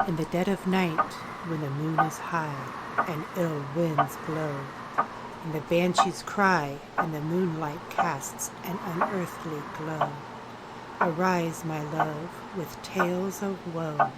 In the dead of night, when the moon is high and ill winds blow, and the banshees cry and the moonlight casts an unearthly glow, arise, my love, with tales of woe.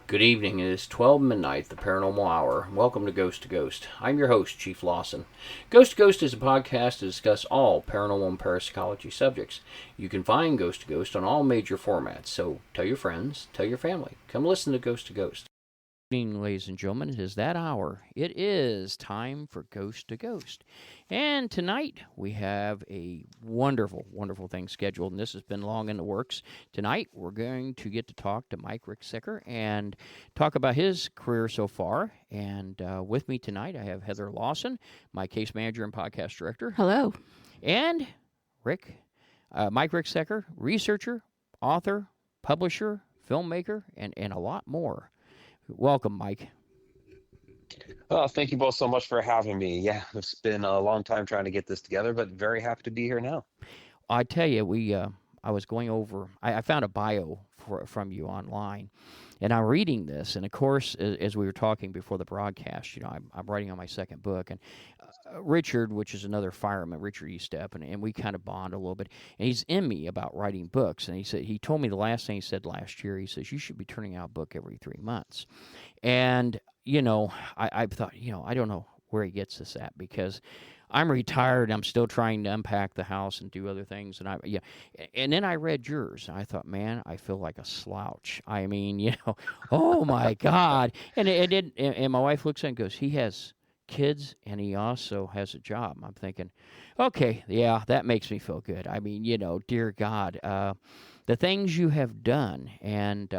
Good evening. It is 12 midnight, the Paranormal Hour. Welcome to Ghost to Ghost. I'm your host, Chief Lawson. Ghost to Ghost is a podcast to discuss all paranormal and parapsychology subjects. You can find Ghost to Ghost on all major formats, so tell your friends, tell your family. Come listen to Ghost to Ghost. Good evening, ladies and gentlemen. It is that hour. It is time for Ghost to Ghost. And tonight we have a wonderful, wonderful thing scheduled, and this has been long in the works. Tonight we're going to get to talk to Mike Ricksecker and talk about his career so far. And with me tonight I have Heather Lawson, my case manager and podcast director. Hello. And Mike Ricksecker, researcher, author, publisher, filmmaker, and a lot more. Welcome, Mike. Thank you both so much for having me. Yeah, it's been a long time trying to get this together, but very happy to be here now. I tell you, I was going over, I found a bio from you online, and I'm reading this, and of course, as we were talking before the broadcast, I'm writing on my second book, and Richard, which is another fireman, Richard Estep, and we kind of bond a little bit, and he's in me about writing books, and he told me the last thing he said last year, he says, you should be turning out a book every 3 months, and, I thought, I don't know where he gets this at, because I'm retired, I'm still trying to unpack the house and do other things, and then I read yours, and I thought, man, I feel like a slouch. I mean, oh my God, and my wife looks at it and goes, he has kids, and he also has a job. I'm thinking, okay, yeah, that makes me feel good. I mean, dear God, the things you have done, and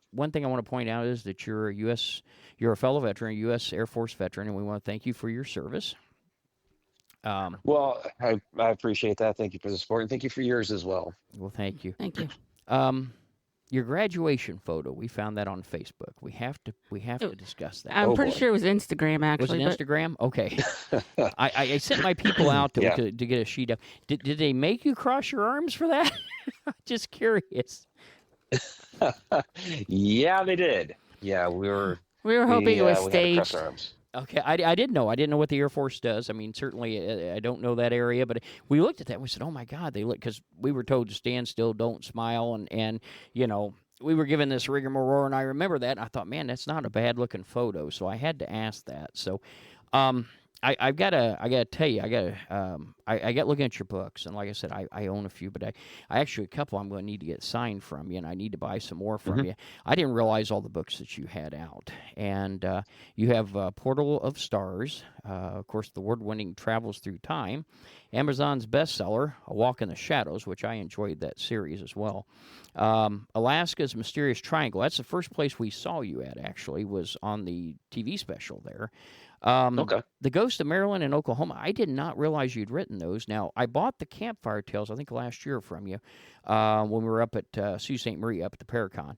one thing I want to point out is that you're a fellow veteran, a U.S. Air Force veteran, and we want to thank you for your service. Well, I appreciate that. Thank you for the support, and thank you for yours as well. Well, thank you. Thank you. Your graduation photo, we found that on Facebook. We have to discuss that. I'm pretty sure it was Instagram, actually. Was it Instagram? Okay. I sent my people out to get a sheet up. Did they make you cross your arms for that? Just curious. Yeah, they did. Yeah, we were hoping it was staged. Okay, I didn't know. I didn't know what the Air Force does. I mean, certainly I don't know that area, but we looked at that and we said, oh, my God, they look, because we were told to stand still, don't smile, and we were given this rigmarole, and I remember that, and I thought, man, that's not a bad-looking photo, so I had to ask that. So I gotta tell you, I got looking at your books, and like I said, I own a few, but I actually, a couple I'm going to need to get signed from you, and I need to buy some more from you. I didn't realize all the books that you had out, and you have Portal of Stars, of course, the award-winning Travels Through Time, Amazon's bestseller, A Walk in the Shadows, which I enjoyed that series as well. Alaska's Mysterious Triangle, that's the first place we saw you at, actually, was on the TV special there. Okay. The Ghost of Maryland and Oklahoma, I did not realize you'd written those. Now, I bought the Campfire Tales, I think last year from you, when we were up at Sault Ste. Marie, up at the Paracon.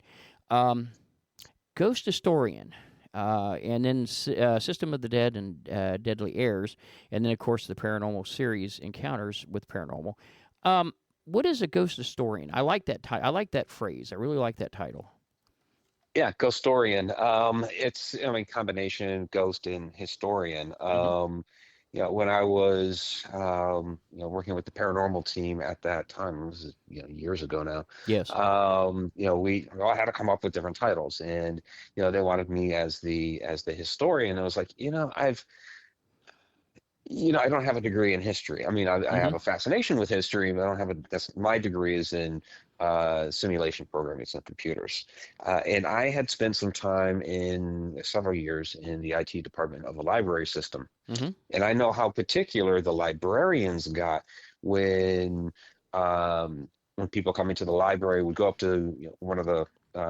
Ghost Historian, and then System of the Dead and Deadly Airs, and then, of course, the Paranormal series, Encounters with Paranormal. What is a Ghost Historian? I like that I like that phrase. I really like that title. Yeah, Ghostorian. It's combination ghost and historian. When I was working with the paranormal team at that time, it was years ago now. Yes. We all had to come up with different titles, and they wanted me as the historian. I was like, I don't have a degree in history. I mean, I have a fascination with history, but I don't have my degree is in simulation programming and computers. And I had spent some time in several years in the IT department of a library system. And I know how particular the librarians got when people coming to the library would go up to one of the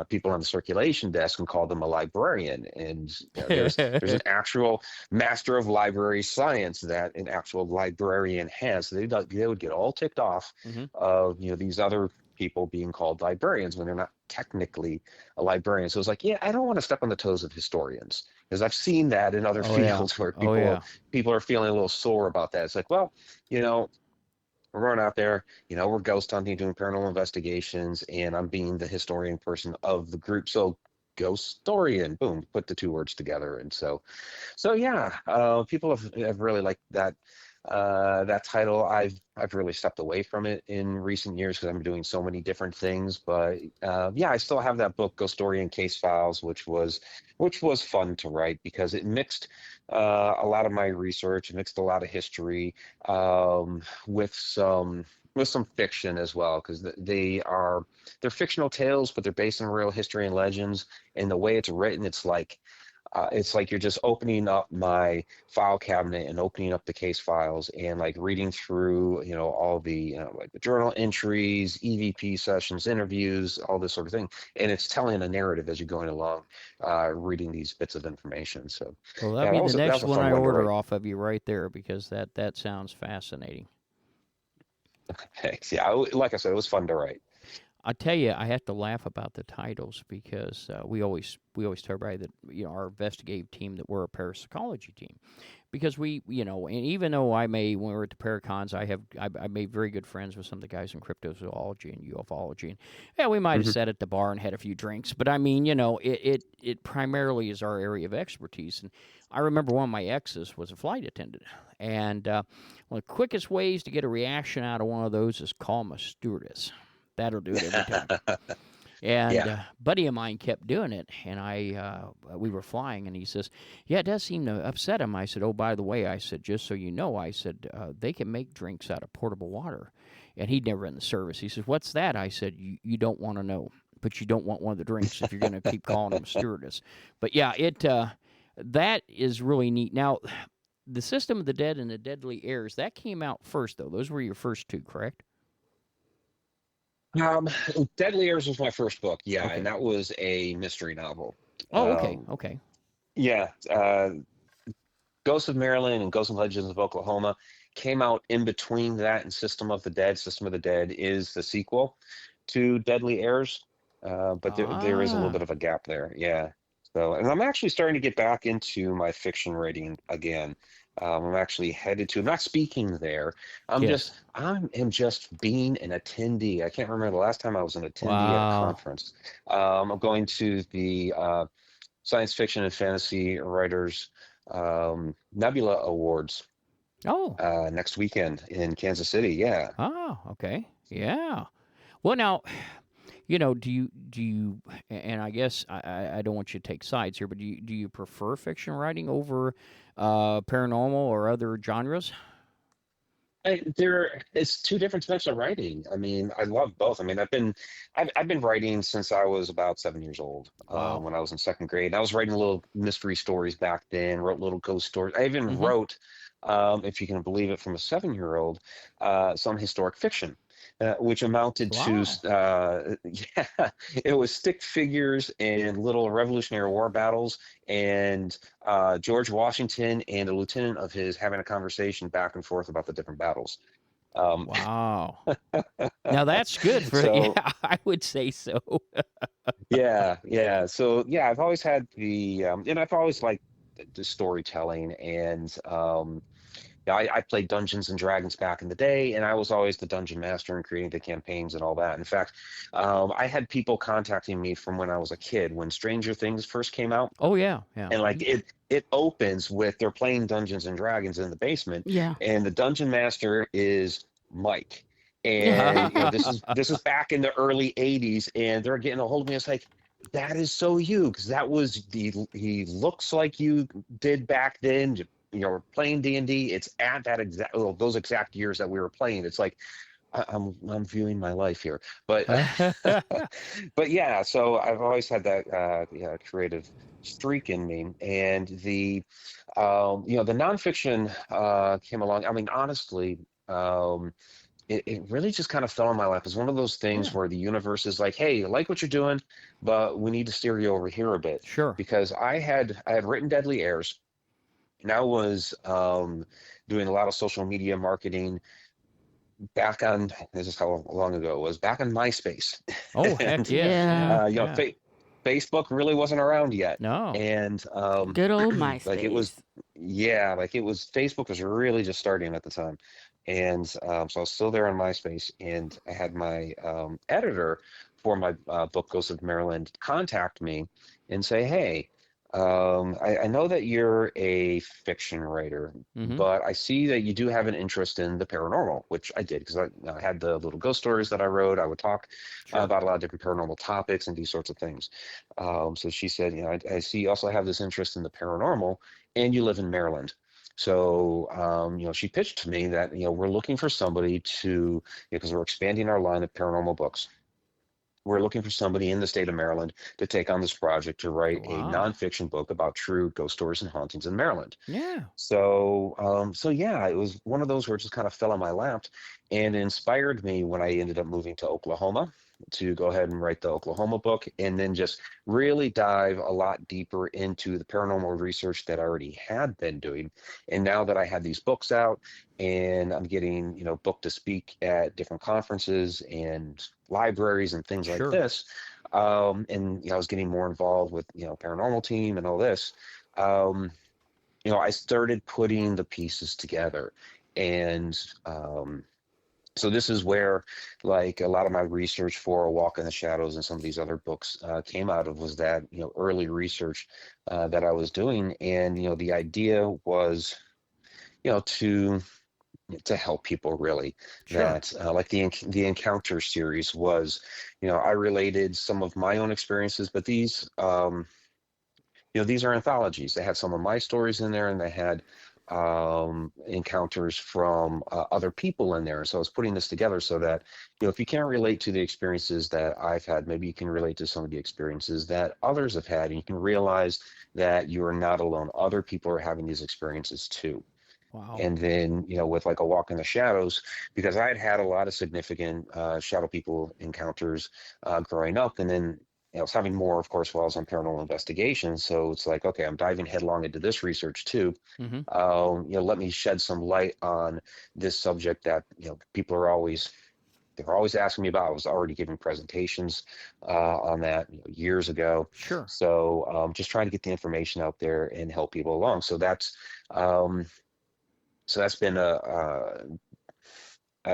people on the circulation desk and called them a librarian. And there's an actual master of library science that an actual librarian has. So they would get all ticked off of these other people being called librarians when they're not technically a librarian. So it's like, yeah, I don't want to step on the toes of historians, because I've seen that in other fields where people are feeling a little sore about that. It's like, well, we're going out there, we're ghost hunting, doing paranormal investigations, and I'm being the historian person of the group. So ghostorian, boom, put the two words together. And so yeah, people have really liked that title. I've really stepped away from it in recent years because I'm doing so many different things. But yeah, I still have that book, Ghostorian Case Files, which was fun to write because it mixed a lot of my research, mixed a lot of history with some fiction as well, because they're fictional tales, but they're based on real history and legends. And the way it's written, it's like you're just opening up my file cabinet and opening up the case files and like reading through, all the like the journal entries, EVP sessions, interviews, all this sort of thing. And it's telling a narrative as you're going along, reading these bits of information. So, well, that'll be the next one I order off of you right there, because that sounds fascinating. Thanks. Yeah, like I said, it was fun to write. I tell you, I have to laugh about the titles because we always tell everybody that our investigative team that we're a parapsychology team, because we and even though when we were at the Paracons, I made very good friends with some of the guys in cryptozoology and ufology, and yeah, we might have sat at the bar and had a few drinks, but I mean, it primarily is our area of expertise. And I remember one of my exes was a flight attendant, and one of the quickest ways to get a reaction out of one of those is call them a stewardess. That'll do it every time. And a buddy of mine kept doing it, and we were flying, and he says, yeah, it does seem to upset him. I said, oh, by the way, I said, just so you know, I said, they can make drinks out of portable water. And he'd never in the service. He says, what's that? I said, you don't want to know, but you don't want one of the drinks if you're going to keep calling them a stewardess. But yeah, that is really neat. Now, the System of the Dead and the Deadly Airs, that came out first, though. Those were your first two, correct? Deadly Airs was my first book, yeah, Okay. and that was a mystery novel. Oh, okay. Yeah, Ghosts of Maryland and Ghosts and Legends of Oklahoma came out in between that and System of the Dead. System of the Dead is the sequel to Deadly Airs, but there is a little bit of a gap there, yeah. So, and I'm actually starting to get back into my fiction writing again. I'm actually headed to. I'm not speaking there. I am just being an attendee. I can't remember the last time I was an attendee at a conference. I'm going to the Science Fiction and Fantasy Writers Nebula Awards. Next weekend in Kansas City. Yeah. Oh, okay. Yeah. Well, now, do you? And I guess I don't want you to take sides here, but do you prefer fiction writing over paranormal or other genres? It's two different types of writing. I mean, I love both. I mean, I've been writing since I was about 7 years old. Wow. When I was in second grade, and I was writing little mystery stories back then. Wrote little ghost stories. I even wrote, if you can believe it, from a 7-year-old, some historic fiction. Which amounted to, it was stick figures and little Revolutionary War battles, and George Washington and a lieutenant of his having a conversation back and forth about the different battles. Wow. Now that's good I would say so. Yeah. So yeah, I've always had and I've always liked the storytelling, and I played Dungeons and Dragons back in the day, and I was always the dungeon master and creating the campaigns and all that. In fact, I had people contacting me from when I was a kid, when Stranger Things first came out. Oh yeah. And like it opens with they're playing Dungeons and Dragons in the basement. Yeah. And the dungeon master is Mike. And this is back in the early 80s, and they're getting a hold of me. It's like, that is so you, because that was he looks like you did back then. We're playing D&D. It's at that those exact years that we were playing. It's like I'm viewing my life here, but but yeah. So I've always had that creative streak in me, and the nonfiction came along. I mean, honestly, it really just kind of fell in my lap. It's one of those things Yeah. where the universe is like, hey, I like what you're doing, but we need to steer you over here a bit. Sure. Because I had written Deadly Airs, and I was doing a lot of social media marketing back on, this is how long ago it was, back on MySpace. Oh, heck And yes. Yeah. Yeah. you know, Yeah. Facebook really wasn't around yet. No. And Good old like it was, MySpace. yeah, like it was, Facebook was really just starting at the time. And so I was still there on MySpace, and I had my editor for my book Ghosts of Maryland contact me and say, hey, I know that you're a fiction writer, Mm-hmm. but I see that you do have an interest in the paranormal, which I did because I had the little ghost stories that I wrote. I would talk Sure. about a lot of different paranormal topics and these sorts of things. So she said, I see you also have this interest in the paranormal, and you live in Maryland. So, she pitched to me that, we're looking for somebody to, because we're expanding our line of paranormal books. We're looking for somebody in the state of Maryland to take on this project to write a Wow. nonfiction book about true ghost stories and hauntings in Maryland. Yeah. So yeah, it was one of those where it just kind of fell on my lap, and it inspired me when I ended up moving to Oklahoma to go ahead and write the Oklahoma book, and then just really dive a lot deeper into the paranormal research that I already had been doing. And now that I had these books out, and I'm getting, booked to speak at different conferences and libraries and things like Sure. this, and I was getting more involved with, paranormal team and all this. I started putting the pieces together. And so this is where, like, a lot of my research for A Walk in the Shadows and some of these other books came out of, was that, early research that I was doing. And, the idea was, to help people, really. Sure. That like the Encounter series was, I related some of my own experiences, but these are anthologies. They had some of my stories in there, and they had encounters from other people in there. So I was putting this together so that, if you can't relate to the experiences that I've had, maybe you can relate to some of the experiences that others have had, and you can realize that you are not alone. Other people are having these experiences too. Wow. And then, with like A Walk in the Shadows, because I had a lot of significant shadow people encounters growing up, and then I was having more, of course, while I was on paranormal investigation. So it's like, okay, I'm diving headlong into this research too. Mm-hmm. Let me shed some light on this subject that, people are always, they're always asking me about. I was already giving presentations on that, years ago. Sure. So just trying to get the information out there and help people along. So that's been a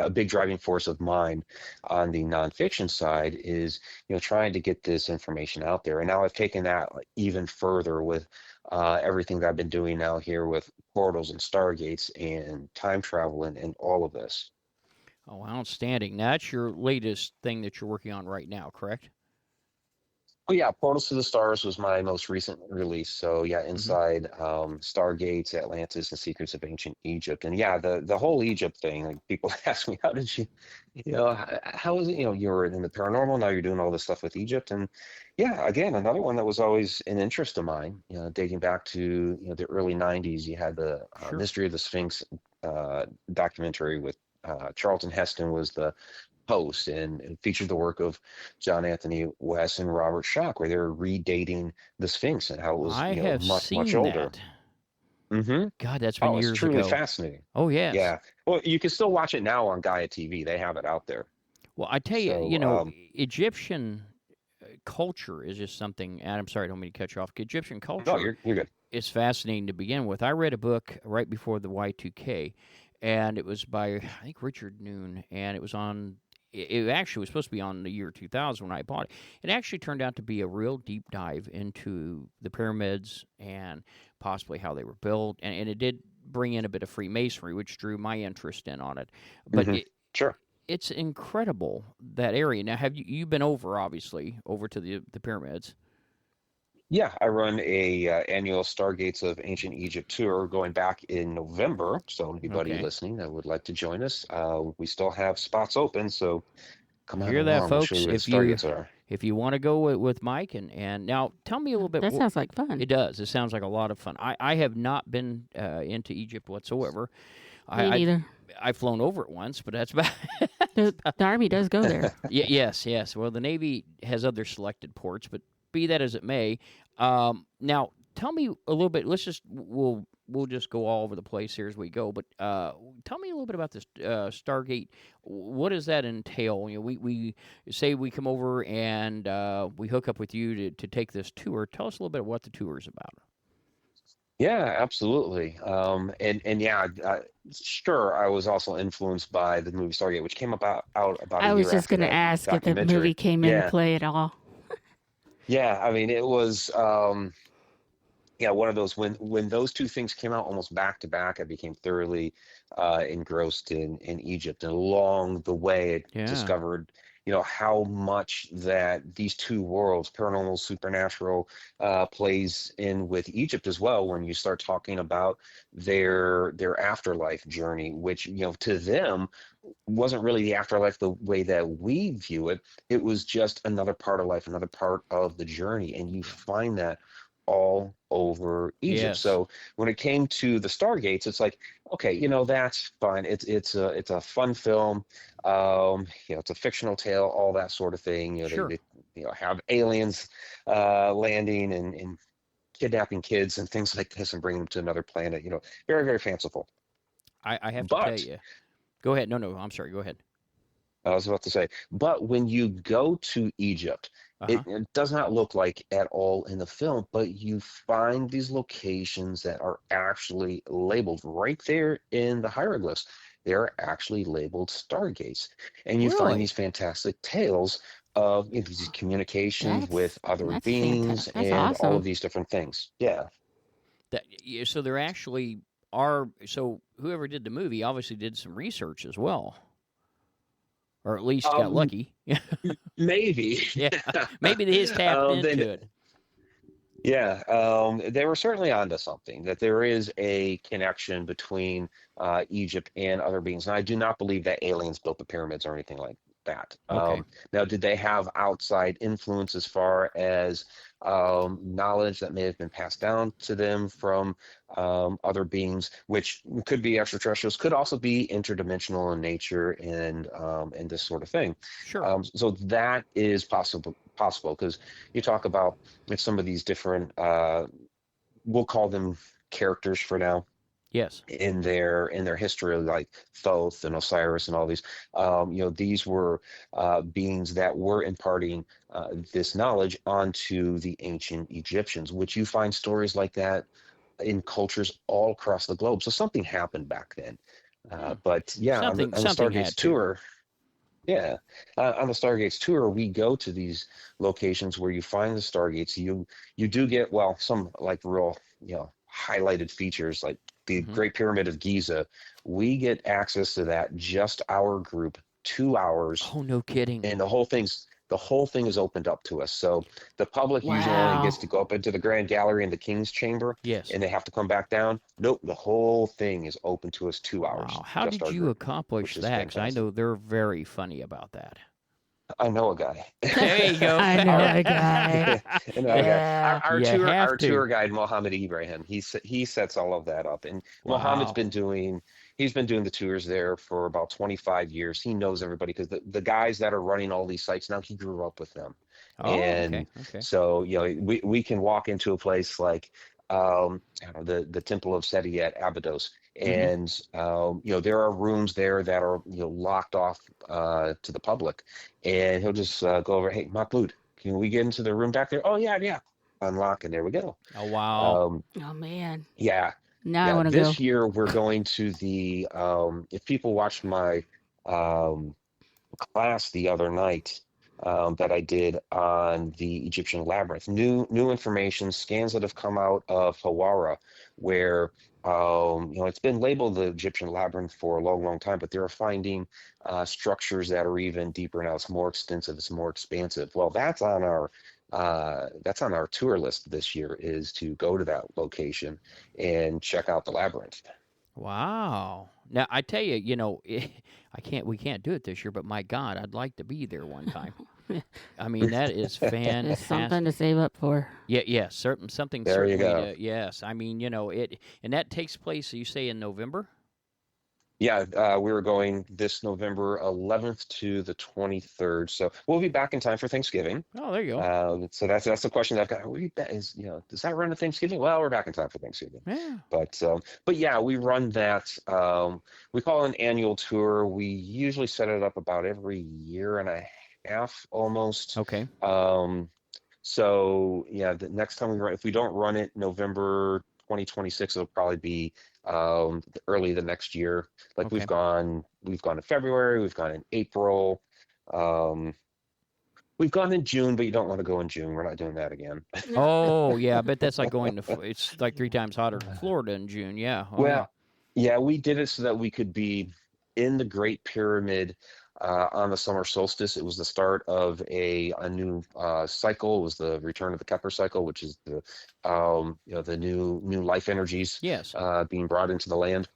big driving force of mine on the nonfiction side, is, trying to get this information out there. And now I've taken that even further with everything that I've been doing now here with portals and stargates and time travel and all of this. Oh, outstanding. Now, that's your latest thing that you're working on right now, correct? Oh yeah, Portals to the Stars was my most recent release. So yeah, inside Stargates, Atlantis, and Secrets of Ancient Egypt. And yeah, the whole Egypt thing, like, people ask me, how did you, how is it, you were in the paranormal, now you're doing all this stuff with Egypt. And yeah, again, another one that was always an interest of mine, dating back to, the early 90s. You had the Sure. Mystery of the Sphinx documentary with Charlton Heston was the host, and it featured the work of John Anthony West and Robert Schoch, where they were redating the Sphinx and how it was, I have much seen older. that. Mm-hmm. God, that's been Oh, it's years truly ago. fascinating. Oh, yes. Yeah. Well, you can still watch it now on Gaia TV. They have it out there. Well, I tell you, So, Egyptian culture is just something, and I'm sorry, I don't mean to cut you off. Egyptian no, culture you're good. is fascinating to begin with. I read a book right before the Y2K, and it was by, I think, Richard Noon, and it was on, it actually was supposed to be on the year 2000 when I bought it. It actually turned out to be a real deep dive into the pyramids and possibly how they were built, and it did bring in a bit of Freemasonry, which drew my interest in on it. But Sure. it's incredible, that area. Now, have you've been obviously over to the pyramids? Yeah, I run a annual Stargates of Ancient Egypt tour going back in November. So anybody Okay. listening that would like to join us, we still have spots open. So come on Hear that, along. We'll show folks? you where the Stargates are. If you want to go with Mike, and now tell me a little bit. That sounds like fun. It does. It sounds like a lot of fun. I have not been into Egypt whatsoever. Me neither. I've flown over it once, but that's about. The Army does go there. Yes. Well, the Navy has other selected ports, but be that as it may, now tell me a little bit. We'll just go all over the place here as we go. But tell me a little bit about this Stargate. What does that entail? We say we come over and we hook up with you to take this tour. Tell us a little bit what the tour is about. Yeah, absolutely. And yeah, sure. I was also influenced by the movie Stargate, which came out about a I year was just after going to that ask if the documentary. movie came into Yeah, play at all. yeah. I mean, it was yeah, one of those when those two things came out almost back to back. I became thoroughly engrossed in Egypt, and along the way, I Yeah. discovered how much that these two worlds, paranormal, supernatural, plays in with Egypt as well. When you start talking about their afterlife journey, which to them wasn't really the afterlife the way that we view it. It was just another part of life, another part of the journey, and you find that all over Egypt. Yes. So when it came to the Stargates, it's like, okay, that's fine. It's a fun film. It's a fictional tale, all that sort of thing. Sure. They have aliens landing and kidnapping kids and things like this and bringing them to another planet. Very, very fanciful. I have to tell But you. Go ahead. No, I'm sorry. Go ahead. I was about to say, but when you go to Egypt, it does not look like at all in the film, but you find these locations that are actually labeled right there in the hieroglyphs. They're actually labeled Stargates. And you Really? find these fantastic tales of these communications with other That's beings fantastic. That's and all awesome. of these different things. Yeah. So there actually are. So whoever did the movie obviously did some research as well. Or at least got lucky. Maybe. Yeah. Maybe they just tapped into it. Yeah, they were certainly onto something, that there is a connection between Egypt and other beings. And I do not believe that aliens built the pyramids or anything like that. Okay. Now, did they have outside influence as far as knowledge that may have been passed down to them from other beings, which could be extraterrestrials, could also be interdimensional in nature and this sort of thing. Sure. So that is possible because you talk about some of these different, we'll call them characters for now. Yes. In their history, like Thoth and Osiris and all these, these were beings that were imparting this knowledge onto the ancient Egyptians, which you find stories like that in cultures all across the globe. So something happened back then. But yeah, on the Stargates tour, yeah, on the Stargates tour, we go to these locations where you find the Stargates. You do get some like real highlighted features like the Great Pyramid of Giza. We get access to that, just our group, 2 hours. Oh, no kidding. And the whole thing is opened up to us. So the public usually only gets to go up into the Grand Gallery and the King's Chamber. Yes. And they have to come back down. Nope, the whole thing is open to us 2 hours. Wow. How did you accomplish that? Because I know they're very funny about that. I know a guy. There you go. I know a guy. Our tour guide, Mohammed Ibrahim, he sets all of that up. And Mohammed's been doing the tours there for about 25 years. He knows everybody because the guys that are running all these sites now, he grew up with them. Okay. So, we can walk into a place like the Temple of Seti at Abydos. And there are rooms there that are locked off to the public, and he'll just go over. Hey, Mahmoud, can we get into the room back there? Oh yeah. Unlock, and there we go. Oh wow. Oh man. Yeah. Now I want to go. This year we're going to the. If people watched my class the other night that I did on the Egyptian labyrinth, new information, scans that have come out of Hawara, where it's been labeled the Egyptian labyrinth for a long, long time, but they're finding structures that are even deeper now. It's more extensive, it's more expansive. Well, that's on our tour list this year, is to go to that location and check out the labyrinth. Wow. Now I tell you, we can't do it this year, but my God, I'd like to be there one time. I mean, that is fantastic. That's something to save up for. Yeah, something. There you certainly go. Yes, I mean, it, and that takes place. You say in November? Yeah, we were going this November 11th to the 23rd, so we'll be back in time for Thanksgiving. Oh, there you go. So that's the question that I've got. Is, does that run to Thanksgiving? Well, we're back in time for Thanksgiving. Yeah. But yeah, we run that. We call it an annual tour. We usually set it up about every year and a half, almost. Okay. So yeah, the next time we run, if we don't run it November 2026, it'll probably be early the next year. Like Okay. we've gone in February, we've gone in April, we've gone in June, but you don't want to go in June. We're not doing that again. Oh, yeah, I bet that's like going to, it's like 3 times hotter than Florida in June, yeah. Oh, Well, yeah, we did it so that we could be in the Great Pyramid on the summer solstice. It was the start of a new cycle. It was the return of the Kepler cycle, which is the the new life energies yes. being brought into the land.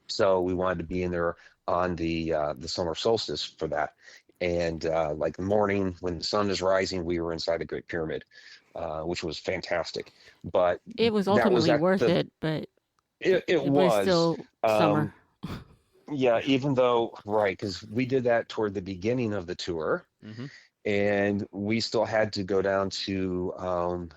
So we wanted to be in there on the summer solstice for that. And like the morning when the sun is rising, we were inside the Great Pyramid, which was fantastic. But It was that ultimately at worth the- it, but It was still summer. Yeah, even though, right, because we did that toward the beginning of the tour, hmm and we still had to go down to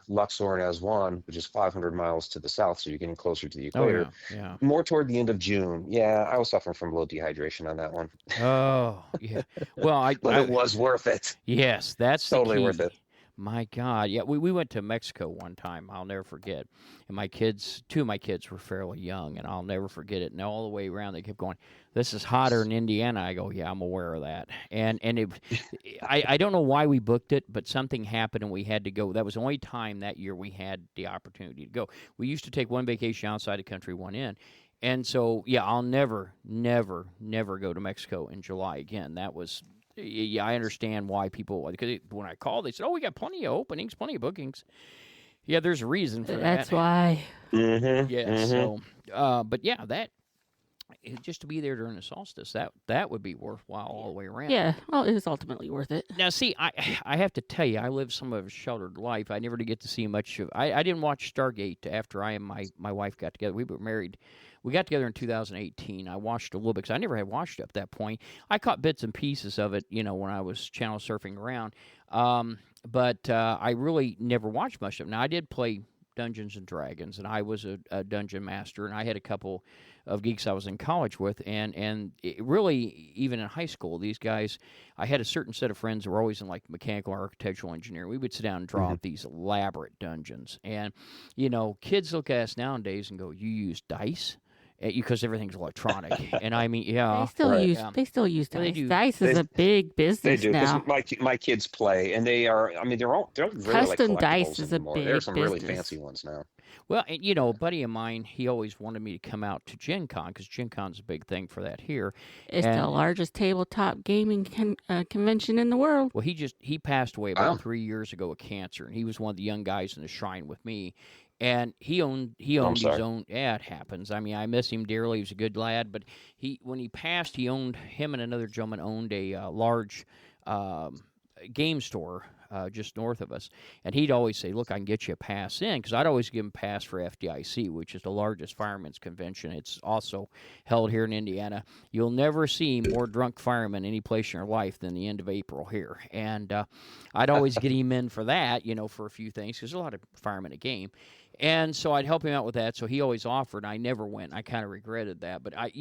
Luxor and Aswan, which is 500 miles to the south, so you're getting closer to the Oh, equator. yeah. More toward the end of June. Yeah, I was suffering from low dehydration on that one, Oh, yeah. Well, but it was worth it. yes, that's the Totally key. worth it. My God. Yeah, we went to Mexico one time. I'll never forget. And two of my kids were fairly young, and I'll never forget it. And all the way around, they kept going, this is hotter in Indiana. I go, yeah, I'm aware of that. And I don't know why we booked it, but something happened and we had to go. That was the only time that year we had the opportunity to go. We used to take one vacation outside the country, one in. And so, yeah, I'll never go to Mexico in July again. That was... Yeah, I understand why people, because when I called, they said, oh, we got plenty of openings, plenty of bookings. Yeah, there's a reason for that. That's why. Mm-hmm, Yeah, so, but yeah, just to be there during the solstice, that would be worthwhile all the way around. Yeah, well, it was ultimately worth it. Now, see, I have to tell you, I lived some of a sheltered life. I never did get to see much of. I didn't watch Stargate after I and my wife got together. We were married. We got together in 2018. I watched a little bit because I never had watched it up that point. I caught bits and pieces of it, when I was channel surfing around. But I really never watched much of it. Now, I did play Dungeons and Dragons, and I was a dungeon master, and I had a couple of geeks I was in college with, and it really, even in high school, these guys, I had a certain set of friends who were always in like mechanical or architectural engineering. We would sit down and draw up these elaborate dungeons, and kids look at us nowadays and go, "You use dice?" Because everything's electronic, and I mean, yeah, They still right. use Yeah. they still use Well, they dice. do. Dice is a big They business do, now. because my kids play, and they are. I mean, they're really Custom like dice collectibles is a anymore. big There are some really business. fancy ones now. Well, and, a buddy of mine, he always wanted me to come out to Gen Con because Gen Con's a big thing for that here. It's and- the largest tabletop gaming convention in the world. Well, he passed away about Wow. 3 years ago of cancer, and he was one of the young guys in the shrine with me. And he owned his sorry. own. Yeah, it happens. I mean, I miss him dearly. He was a good lad, but when he passed, him and another gentleman owned a large game store just north of us. And he'd always say, "Look, I can get you a pass in," because I'd always give him a pass for FDIC, which is the largest firemen's convention. It's also held here in Indiana. You'll never see more drunk firemen any place in your life than the end of April here. And I'd always get him in for that, for a few things, because there's a lot of firemen a game. And so I'd help him out with that. So he always offered. I never went. I kind of regretted that. But I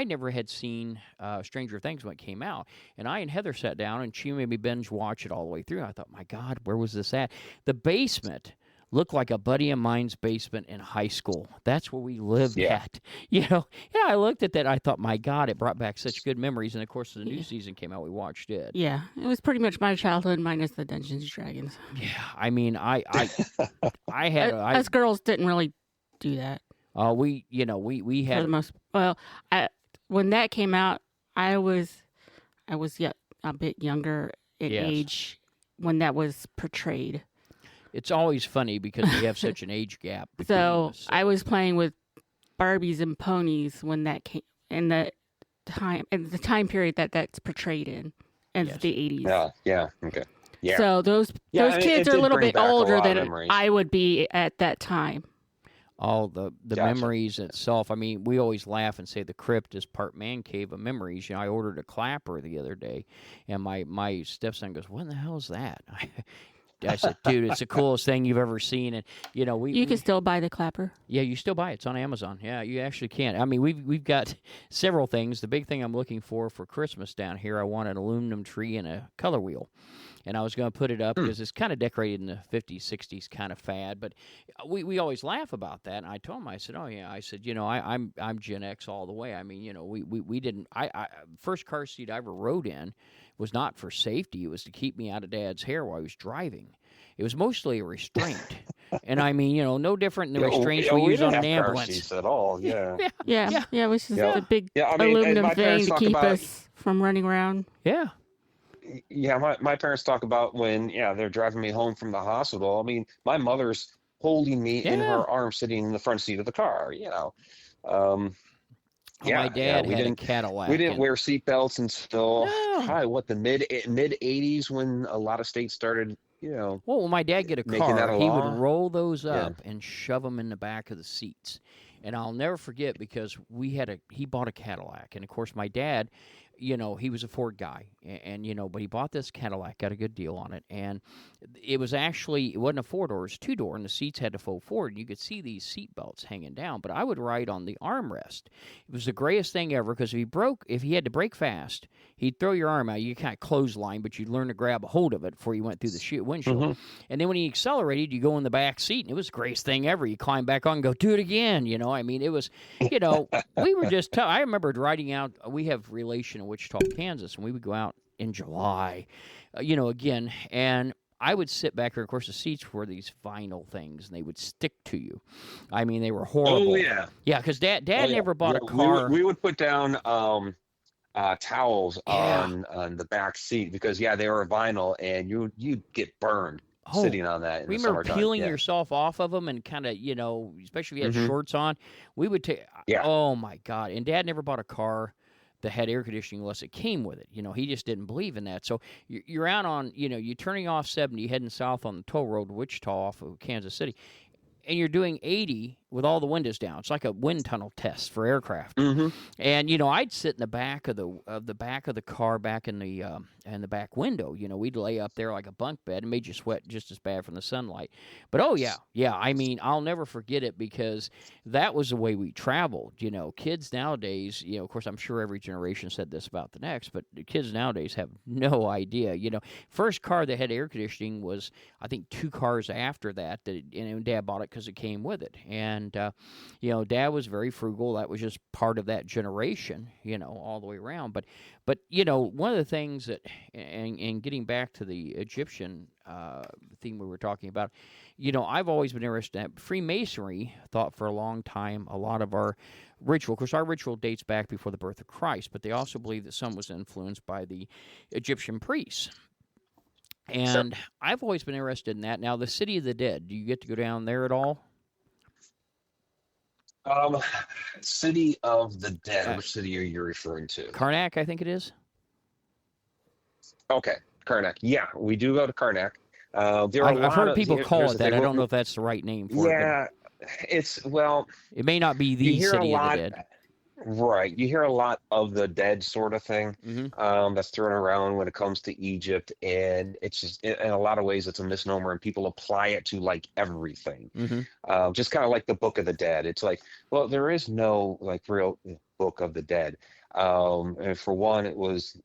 never had seen Stranger Things when it came out. And I and Heather sat down, and she made me binge watch it all the way through. I thought, my God, where was this at? The basement looked like a buddy of mine's basement in high school. That's where we lived Yeah. at. I looked at that. I thought, my God, it brought back such good memories. And of course, the new season came out. We watched it. Yeah, it was pretty much my childhood minus the Dungeons and Dragons. Yeah, I mean, I had Us girls didn't really do that we for the had most. Well, when that came out, I was a bit younger in Yes. age when that was portrayed. It's always funny because we have such an age gap between So us. I was playing with Barbies and ponies when that came in the time period that's portrayed in Yes. the 80s. Yeah. Okay. Yeah. So those Yeah, those and kids it are a did little bring bit back a older lot of than memories. I would be at that time. all the Gotcha. memories itself. I mean, we always laugh and say the crypt is part man cave of memories. You know, I ordered a clapper the other day, and my stepson goes, "What in the hell is that?" I said, "Dude, it's the coolest thing you've ever seen." And you know, You can still buy the clapper. yeah, you still buy it. It's on Amazon. Yeah, you actually can. I mean, we've got several things. The big thing I'm looking for Christmas down here, I want an aluminum tree and a color wheel. And I was going to put it up because it's kind of decorated in the 50s, 60s kind of fad. But we always laugh about that. And I told him, I said, "Oh yeah," I said, I'm Gen X all the way. I mean, we didn't. I first car seat I ever rode in was not for safety. It was to keep me out of Dad's hair while I was driving. It was mostly a restraint. And I mean, no different than the restraints we use on an ambulance. Car seats at all, yeah. Yeah, it was just a big I mean, aluminum my thing parents to talk keep about, us from running around. Yeah. Yeah, my parents talk about when they're driving me home from the hospital. I mean, my mother's holding me in her arms, sitting in the front seat of the car. My dad had a Cadillac. We didn't wear seatbelts until probably the mid '80s when a lot of states started. Well, when my dad get a car, he would roll those up and shove them in the back of the seats. And I'll never forget because he bought a Cadillac. And of course, my dad, he was a Ford guy. And but he bought this Cadillac, got a good deal on it. And it wasn't a 4-door, it was 2-door, and the seats had to fold forward. And you could see these seat belts hanging down. But I would ride on the armrest. It was the greatest thing ever because if he had to brake fast, he'd throw your arm out. You kind of clothesline, but you'd learn to grab a hold of it before you went through the windshield. Mm-hmm. And then when he accelerated, you go in the back seat, and it was the greatest thing ever. You climb back on and go, do it again. I mean, it was, we were just tough. I remember riding out. We have relation in Wichita, Kansas, and we would go out in July, again, and I would sit back here. Of course, the seats were these vinyl things, and they would stick to you. I mean, they were horrible. Oh, yeah. Yeah, because Dad never bought a car. We would put down towels on the back seat because, they were vinyl, and you'd get burned sitting on that in the remember summertime. Peeling yourself off of them and kind of, especially if you had shorts on. We would take, oh, my God. And Dad never bought a car that had air conditioning unless it came with it. He just didn't believe in that. So you're out on, you're turning off 70, heading south on the toll road to Wichita off of Kansas City, and you're doing 80 with all the windows down. It's like a wind tunnel test for aircraft. Mm-hmm. And I'd sit in the back of the car, back in the back window. We'd lay up there like a bunk bed and made you sweat just as bad from the sunlight. But I mean, I'll never forget it because that was the way we traveled. Kids nowadays, of course, I'm sure every generation said this about the next, but the kids nowadays have no idea. First car that had air conditioning was, I think, 2 cars after that. And Dad bought it because it came with it. And Dad was very frugal. That was just part of that generation, all the way around. But one of the things that, and getting back to the Egyptian theme we were talking about, I've always been interested in Freemasonry. Thought for a long time a lot of our ritual, of course, our ritual dates back before the birth of Christ, but they also believe that some was influenced by the Egyptian priests. And I've always been interested in that. Now, the City of the Dead, do you get to go down there at all? City of the Dead. Which city are you referring to? Karnak, I think it is. Okay, Karnak. Yeah, we do go to Karnak. I've heard people call it that. I don't know if that's the right name for it. Yeah, it may not be the City of the Dead. Right. You hear a lot of the dead sort of thing that's thrown around when it comes to Egypt. And it's just, in a lot of ways, it's a misnomer, and people apply it to like everything. Just kind of like the Book of the Dead. It's like, well, there is no like real Book of the Dead. And for one, it was,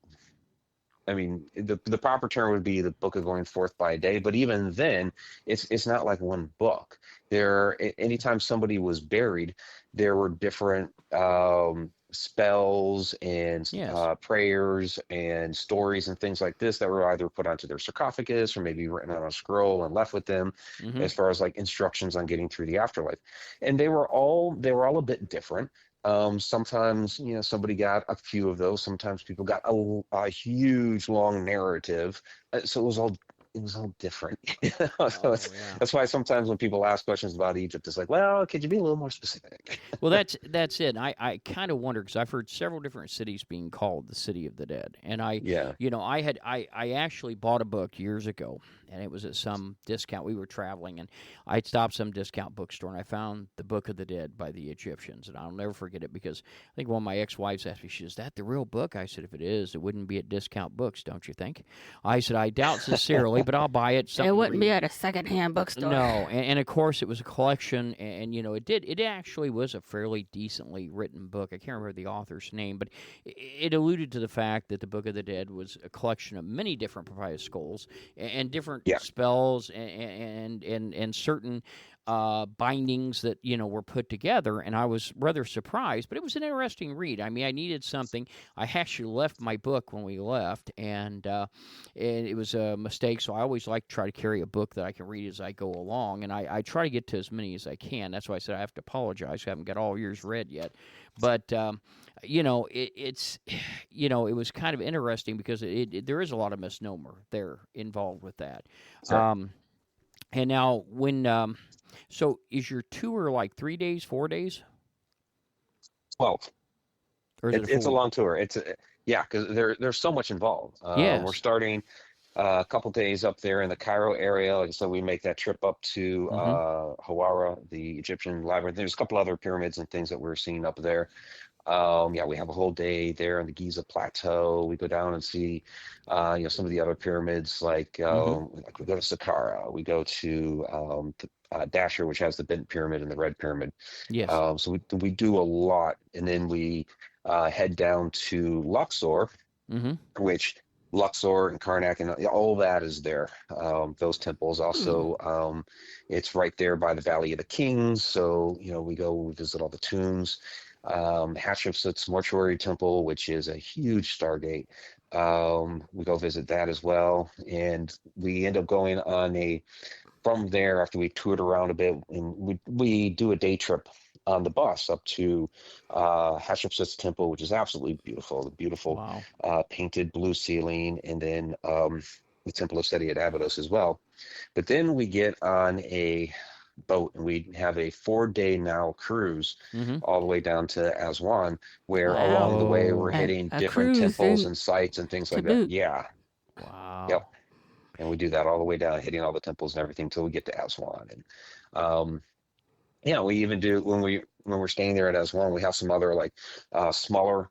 I mean, the proper term would be the Book of Going Forth by Day. But even then, it's not like one book. Anytime somebody was buried, there were different spells and prayers and stories and things like this that were either put onto their sarcophagus or maybe written on a scroll and left with them as far as like instructions on getting through the afterlife. And they were all a bit different. Sometimes, somebody got a few of those. Sometimes people got a huge long narrative. So it was all different. That's why sometimes when people ask questions about Egypt, it's like, well, could you be a little more specific? Well, that's it. And I kind of wonder, because I've heard several different cities being called the City of the Dead, and I actually bought a book years ago, and it was at some discount. We were traveling, and I stopped some discount bookstore, and I found the Book of the Dead by the Egyptians, and I'll never forget it because I think one of my ex-wives asked me, she said, "Is that the real book?" I said, "If it is, it wouldn't be at discount books, don't you think?" I said, "I doubt sincerely, but I'll buy it." It wouldn't be at a secondhand bookstore. No, and of course it was a collection, and it actually was a fairly decently written book. I can't remember the author's name, but it alluded to the fact that the Book of the Dead was a collection of many different papyrus skulls and different spells and certain bindings that were put together, and I was rather surprised, but it was an interesting read. I mean, I needed something. I actually left my book when we left, and it was a mistake, so I always like to try to carry a book that I can read as I go along, and I try to get to as many as I can. That's why I said I have to apologize. I haven't got all yours read yet, but it's it was kind of interesting because there is a lot of misnomer there involved with that. Sure. And now when so is your tour like 3 days, 4 days? 12. Or is It's a long tour. Because there's so much involved. Yes. We're starting a couple days up there in the Cairo area. Like I said, we make that trip up to Hawara, the Egyptian labyrinth. There's a couple other pyramids and things that we're seeing up there. We have a whole day there on the Giza Plateau. We go down and see, some of the other pyramids, like we go to Saqqara. We go to Dashur, which has the Bent Pyramid and the Red Pyramid. Yes. So we do a lot, and then we head down to Luxor, which Luxor and Karnak and all that is there. Those temples also. It's right there by the Valley of the Kings. So we visit all the tombs. Hatshepsut's mortuary temple, which is a huge Stargate. We go visit that as well, and we end up going on from there after we toured around a bit, and we do a day trip on the bus up to Hatshepsut's temple, which is absolutely beautiful. The beautiful painted blue ceiling, and then the Temple of Seti at Abydos as well. But then we get on a boat, and we have a 4-day now cruise all the way down to Aswan, where along the way we're hitting different temples and sites and things like that. Yeah. Wow. Yep. And we do that all the way down, hitting all the temples and everything till we get to Aswan. And we even do when we're staying there at Aswan, we have some other like smaller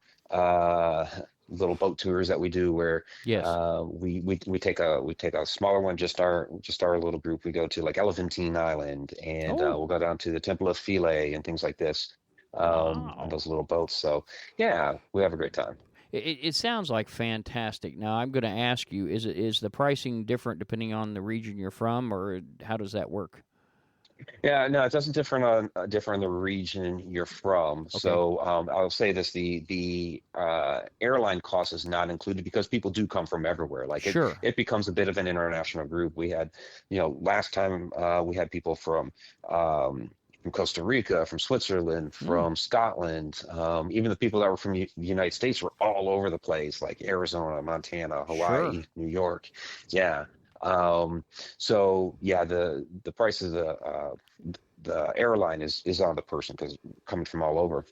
little boat tours that we do where we take a smaller one, just our little group. We go to like Elephantine Island, and we'll go down to the Temple of Philae and things like this on those little boats. So we have a great time. It sounds like fantastic. Now I'm going to ask you: is the pricing different depending on the region you're from, or how does that work? Yeah, no, it doesn't differ on the region you're from. Okay. So I'll say this: the airline cost is not included because people do come from everywhere. Like it becomes a bit of an international group. We had, last time we had people from Costa Rica, from Switzerland, from Scotland. Even the people that were from the United States were all over the place, like Arizona, Montana, Hawaii, New York. Yeah. The price of the airline is on the person because coming from all over.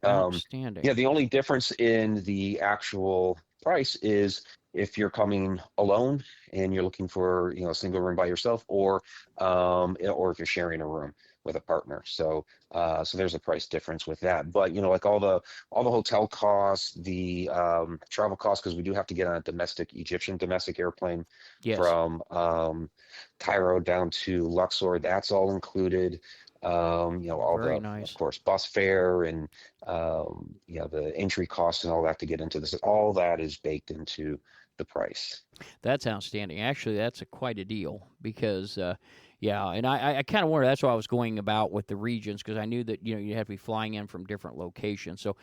Outstanding. The only difference in the actual price is if you're coming alone and you're looking for a single room by yourself, or if you're sharing a room with a partner. So there's a price difference with that. But like all the hotel costs, the travel costs, because we do have to get on a Egyptian domestic airplane from Cairo down to Luxor. That's all included. Of course, bus fare and the entry costs and all that to get into this. All that is baked into the price. That's outstanding. Actually, that's quite a deal because, and I kind of wonder. That's why I was going about with the regions, because I knew that you have to be flying in from different locations. So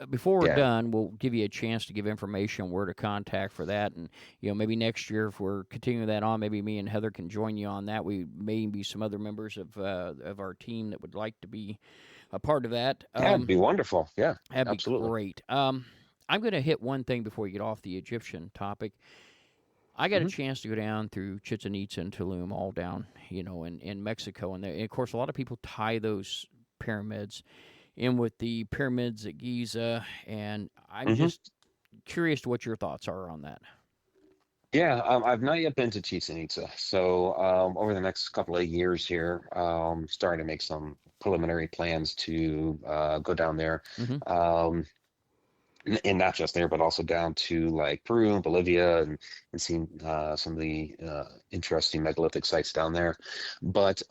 before we're done, we'll give you a chance to give information on where to contact for that, and maybe next year if we're continuing that on, maybe me and Heather can join you on that. We may be some other members of our team that would like to be a part of that. That'd be wonderful. Yeah, that'd absolutely be great. I'm going to hit one thing before we get off the Egyptian topic. I got a chance to go down through Chichen Itza and Tulum, all down, in Mexico, and of course a lot of people tie those pyramids in with the pyramids at Giza, and I'm just curious to what your thoughts are on that. Yeah, I've not yet been to Chichen Itza. So over the next couple of years here, starting to make some preliminary plans to go down there. Mm-hmm. And not just there, but also down to like Peru and Bolivia and seeing some of the interesting megalithic sites down there. But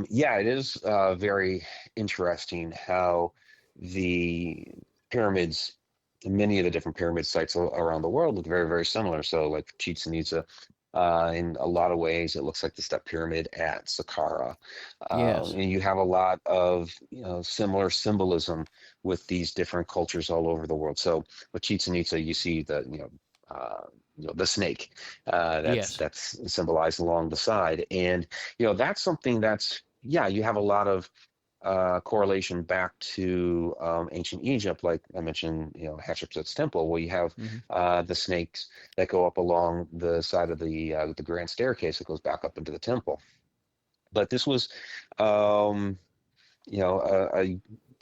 yeah, it is very interesting how the pyramids, many of the different pyramid sites around the world look very, very similar. So like Chichen Itza, in a lot of ways, it looks like the step pyramid at Saqqara. Yes. And you have a lot of similar symbolism with these different cultures all over the world. So with Chichen Itza, you see the the snake Yes. that's symbolized along the side, and that's something that's yeah, you have a lot of correlation back to ancient Egypt, like I mentioned, Hatshepsut's temple, where you have Mm-hmm. the snakes that go up along the side of the grand staircase that goes back up into the temple. But this was, a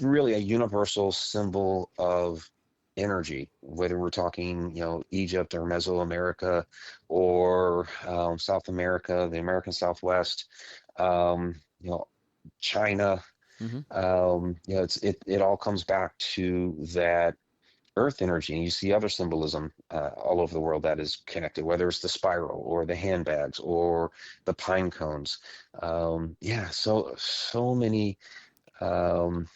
really a universal symbol of energy, whether we're talking, Egypt or Mesoamerica or South America, the American Southwest, um, you know, China. Mm-hmm. It all comes back to that earth energy, and you see other symbolism all over the world that is connected, whether it's the spiral or the handbags or the pine cones. Yeah, so many um,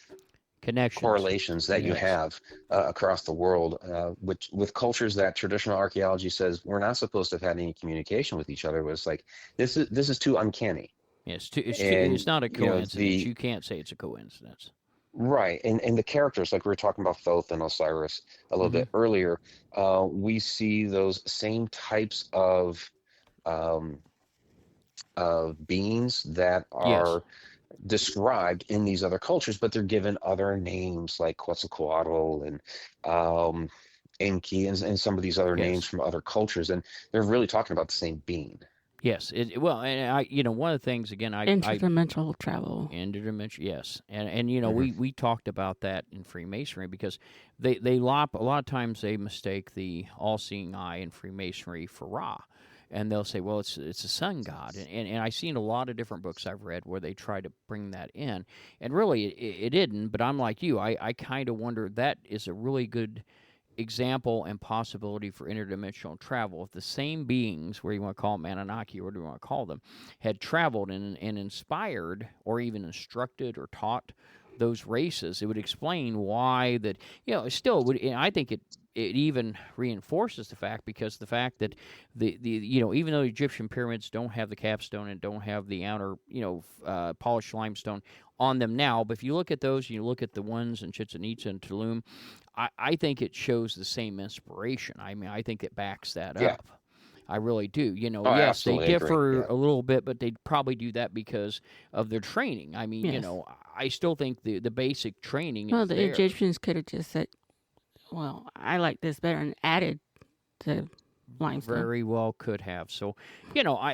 Connections. correlations that you Yes. have across the world, which with cultures that traditional archaeology says we're not supposed to have had any communication with each other. Was like this is too uncanny, It's and it's not a coincidence. the You can't say it's a coincidence. right, and the characters, like we were talking about Thoth and Osiris a little Mm-hmm. bit earlier, we see those same types um, of beings that Yes. are described in these other cultures, but they're given other names like Quetzalcoatl and um, Enki and some of these other names Yes. from other cultures, and they're really talking about the same being. Yes. Well, and one of the things again, I Interdimensional travel. interdimension, yes, and Hmm. we talked about that in Freemasonry because they lop a lot of times they mistake the all-seeing eye in Freemasonry for Ra, and they'll say, well, it's a sun god, and I've seen a lot of different books I've read where they try to bring that in, and really it didn't. But I'm like you, I kind of wonder that is a really good example and possibility for interdimensional travel. If the same beings, where you want to call them Anunnaki or whatever you want to call them, had traveled and inspired or even instructed or taught those races, it would explain why that, it still would, and I think it even reinforces the fact, because the fact that the even though the Egyptian pyramids don't have the capstone and don't have the outer polished limestone on them now, but if you look at those, you look at the ones in Chichen Itza and Tulum, I think it shows the same inspiration. I mean, I think it backs that Yeah. up. I really do. Oh, I Yes, they absolutely agree. differ Yeah. a little bit, but they probably do that because of their training. I mean, Yes. I still think the basic training Well, is the there. Egyptians could have just said, well, I like this better, and added the limestone. Very well could have. So, I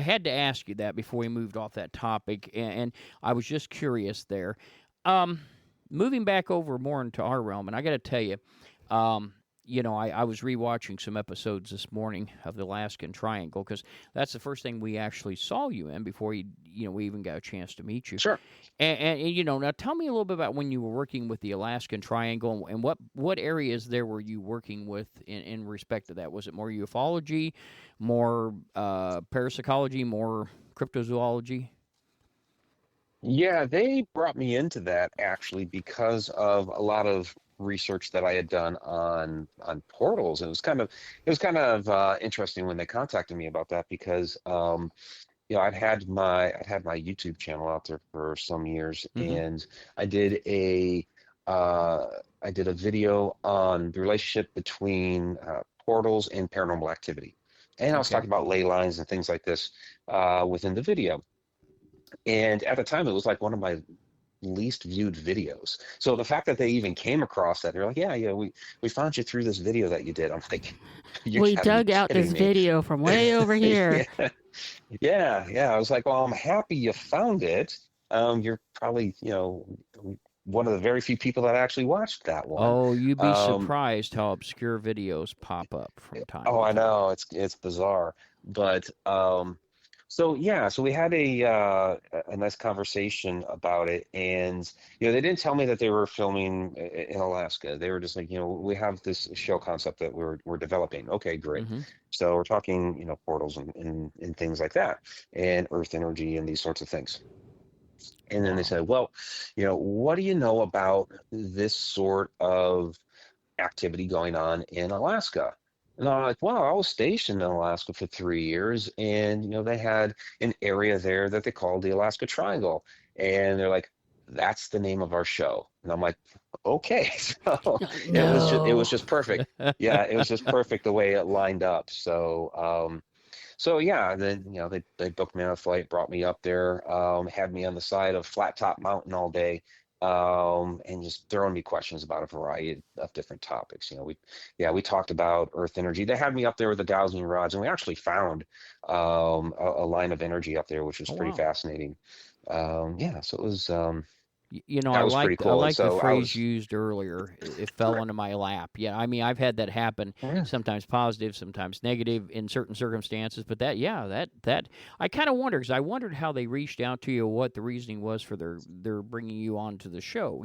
had to ask you that before we moved off that topic, and I was just curious there. Moving back over more into our realm, and I got to tell you, I was rewatching some episodes this morning of the Alaskan Triangle, because that's the first thing we actually saw you in before we even got a chance to meet you. Sure. And now tell me a little bit about when you were working with the Alaskan Triangle, and what areas there were you working with in respect to that? Was it more ufology, more parapsychology, more cryptozoology? Yeah, they brought me into that actually because of a lot of research that I had done on portals. It was kind of interesting when they contacted me about that because I'd had my YouTube channel out there for some years, Mm-hmm. and I did a uh, I did a video on the relationship between portals and paranormal activity, and I was Okay. talking about ley lines and things like this within the video. And at the time, it was like one of my least viewed videos. So the fact that they even came across that, they're like, yeah, we found you through this video that you did. I'm like, you We gotta be dug out kidding this me. video from way over here. Yeah. I was like, well, I'm happy you found it. You're probably, one of the very few people that actually watched that one. Oh, you'd be Um, surprised how obscure videos pop up from time oh, to I time. know it's bizarre, but so yeah, so we had a nice conversation about it, and they didn't tell me that they were filming in Alaska. They were just like, we have this show concept that we're developing. Okay, great. Mm-hmm. So we're talking, portals and things like that, and Earth energy and these sorts of things. And then they Wow. said, well, what do you know about this sort of activity going on in Alaska? And I'm like, well, I was stationed in Alaska for 3 years, and they had an area there that they called the Alaska Triangle, and they're like, that's the name of our show. And I'm like, okay, so it was No. just perfect. Yeah, it was just perfect the way it lined up. So yeah, then they booked me on a flight, brought me up there, had me on the side of Flat Top Mountain all day, and just throwing me questions about a variety of different topics. We talked about Earth energy. They had me up there with the dowsing rods, and we actually found a line of energy up there, which was Oh, pretty wow. fascinating. Yeah, so it was I that was pretty I cool. And like the so I phrase was, used earlier. It fell into my lap. Yeah, I mean, I've had that happen. yeah. Sometimes positive, sometimes negative in certain circumstances. But that I kind of wonder because I wondered how they reached out to you, what the reasoning was for their bringing you onto the show.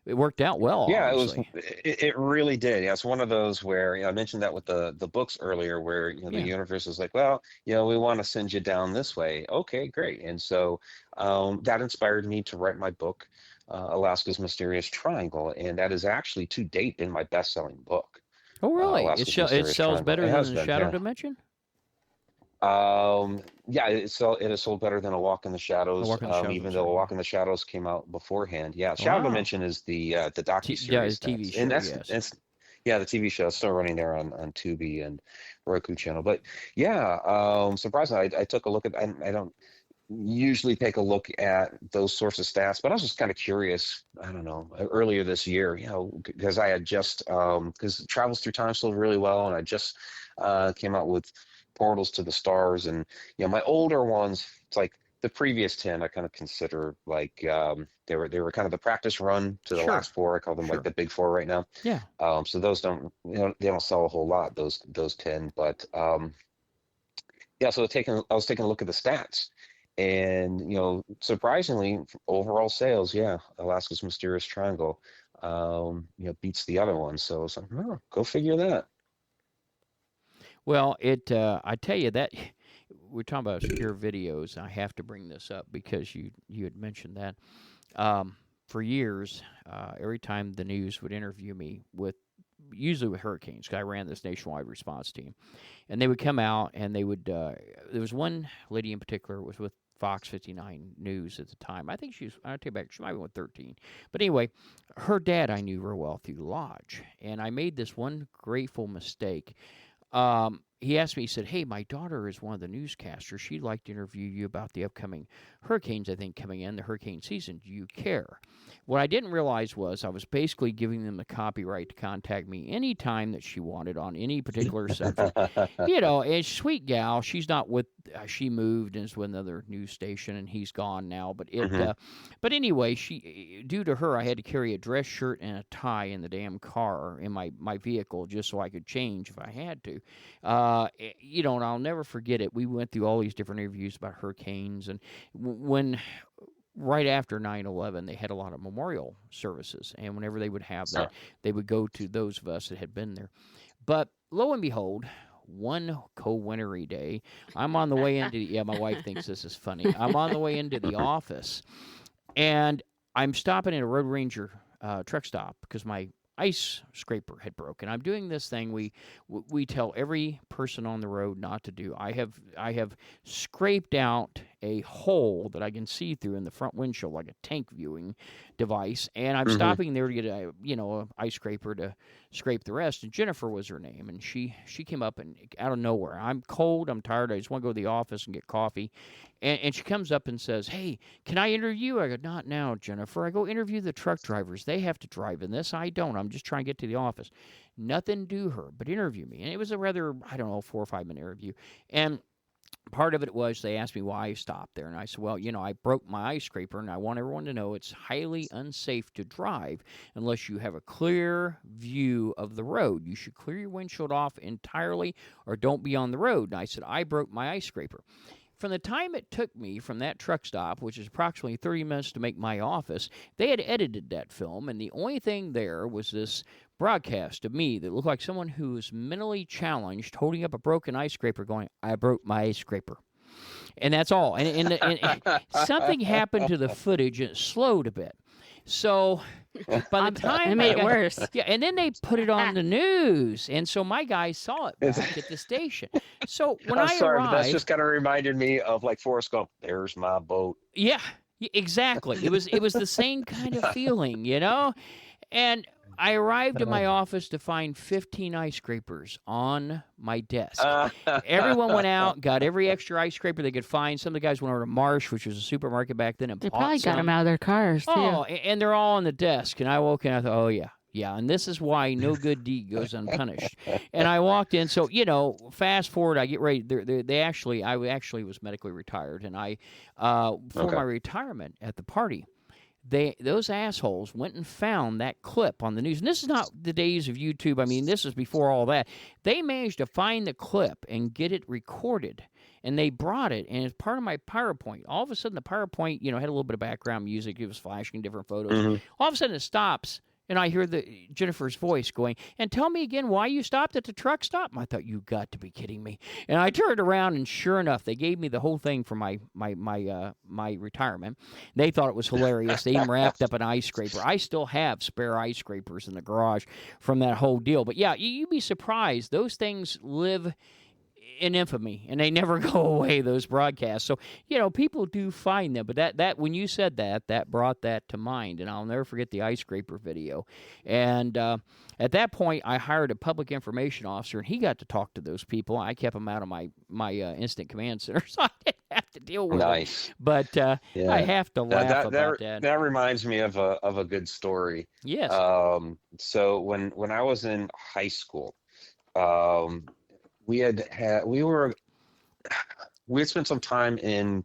It worked out well, Yeah, obviously. it really did. Yeah, it's one of those where, I mentioned that with the books earlier, where the Yeah. universe is like, well, we want to send you down this way. Okay, great. And so that inspired me to write my book, Alaska's Mysterious Triangle, and that is actually to date been my best-selling book, Oh, really? Alaska's It Mysterious sells Triangle. better It has than the been, Shadow yeah. Dimension. Yeah, it has sold better than A Walk in the A Shadows, Walk in the Shadows. I'm even though A sorry. Yeah. Walk in the Shadows came out beforehand. Yeah, Shadow Wow. Dimension is the docu Yeah, the series TV and show. Yes. that's yeah, the TV show is still running there on Tubi and Roku channel. But yeah, surprisingly, I took a look at. I don't usually take a look at those sorts of stats, but I was just kind of curious. I don't know, earlier this year, because I had just because it travels through time still really well, and I just came out with Portals to the Stars, and my older ones, it's like the previous 10 I kind of consider like they were kind of the practice run to the Sure. last four. I call them like Sure. the big four right now. Yeah. So those don't, they don't sell a whole lot, those 10, but yeah, so I was taking a look at the stats, and surprisingly, overall sales, yeah, Alaska's Mysterious Triangle beats the other one. So it's like, oh, go figure that. Well, I tell you that we're talking about obscure videos. I have to bring this up because you had mentioned that. For years, every time the news would interview me with, usually with hurricanes, 'cause I ran this nationwide response team, and they would come out and they would. There was one lady in particular was with Fox 59 News at the time. I think I'll take back. She might have been with 13, but anyway, her dad I knew real well through Lodge, and I made this one grateful mistake. He asked me, he said, "Hey, my daughter is one of the newscasters. She'd like to interview you about the upcoming hurricanes, I think, coming in, the hurricane season. Do you care?" What I didn't realize was I was basically giving them the copyright to contact me anytime that she wanted on any particular subject. And sweet gal, she's not with, she moved and is with another news station, and he's gone now. Hmm. But anyway, due to her, I had to carry a dress shirt and a tie in the damn car in my vehicle just so I could change if I had to. And I'll never forget it. We went through all these different interviews about hurricanes, and when right after 9/11, they had a lot of memorial services, and whenever they would have that, they would go to those of us that had been there. But lo and behold, one cold wintry day, I'm on the way into yeah, my wife thinks this is funny. I'm on the way into the office, and I'm stopping at a Road Ranger truck stop because my ice scraper had broken. I'm doing this thing we tell every person on the road not to do. I have scraped out a hole that I can see through in the front windshield like a tank viewing device, and I'm Hmm. stopping there to get a ice scraper to scrape the rest. And Jennifer was her name, and she came up and out of nowhere. I'm cold. I'm tired. I just want to go to the office and get coffee. And she comes up and says, "Hey, can I interview you?" I go, "Not now, Jennifer." I go, "Interview the truck drivers. They have to drive in this. I don't. I'm just trying to get to the office." Nothing to her but interview me. And it was a rather, I don't know, 4 or 5 minute interview. And part of it was they asked me why I stopped there. And I said, well, I broke my ice scraper, and I want everyone to know it's highly unsafe to drive unless you have a clear view of the road. You should clear your windshield off entirely or don't be on the road. And I said, I broke my ice scraper. From the time it took me from that truck stop, which is approximately 30 minutes to make my office, they had edited that film, and the only thing there was this broadcast of me that looked like someone who was mentally challenged holding up a broken ice scraper going, I broke my ice scraper. And that's all. And something happened to the footage, and it slowed a bit. So by the time it made it worse. Yeah, and then they put it on the news, and so my guys saw it back at the station. So when I'm sorry, arrived, but that's just kind of reminded me of like Forrest Gump. There's my boat. Yeah, exactly. It was the same kind of feeling, And I arrived at my office to find 15 ice scrapers on my desk. Everyone went out, got every extra ice scraper they could find. Some of the guys went over to Marsh, which was a supermarket back then, and They bought probably some. got them out of their cars, too. Oh, and they're all on the desk. And I woke in, I thought, oh, yeah. Yeah, and this is why no good deed goes unpunished. And I walked in, so fast forward, I get ready. I actually was medically retired, and I for my retirement at the party, those assholes went and found that clip on the news. And this is not the days of YouTube. I mean, this is before all that. They managed to find the clip and get it recorded. And they brought it, and it's part of my PowerPoint. All of a sudden, the PowerPoint, had a little bit of background music. It was flashing different photos. Mm-hmm. All of a sudden, it stops. And I hear Jennifer's voice going, and tell me again why you stopped at the truck stop. And I thought, you got to be kidding me. And I turned around, and sure enough, they gave me the whole thing for my retirement. They thought it was hilarious. They even wrapped up an ice scraper. I still have spare ice scrapers in the garage from that whole deal. But yeah, you'd be surprised. Those things live in infamy, and they never go away, those broadcasts. So, people do find them. But that when you said that brought that to mind, and I'll never forget the ice scraper video. And at that point, I hired a public information officer, and he got to talk to those people. I kept them out of my instant command center, so I didn't have to deal with it. But I have to laugh about that. That reminds me of a good story. Yes. So when I was in high school, we had spent some time in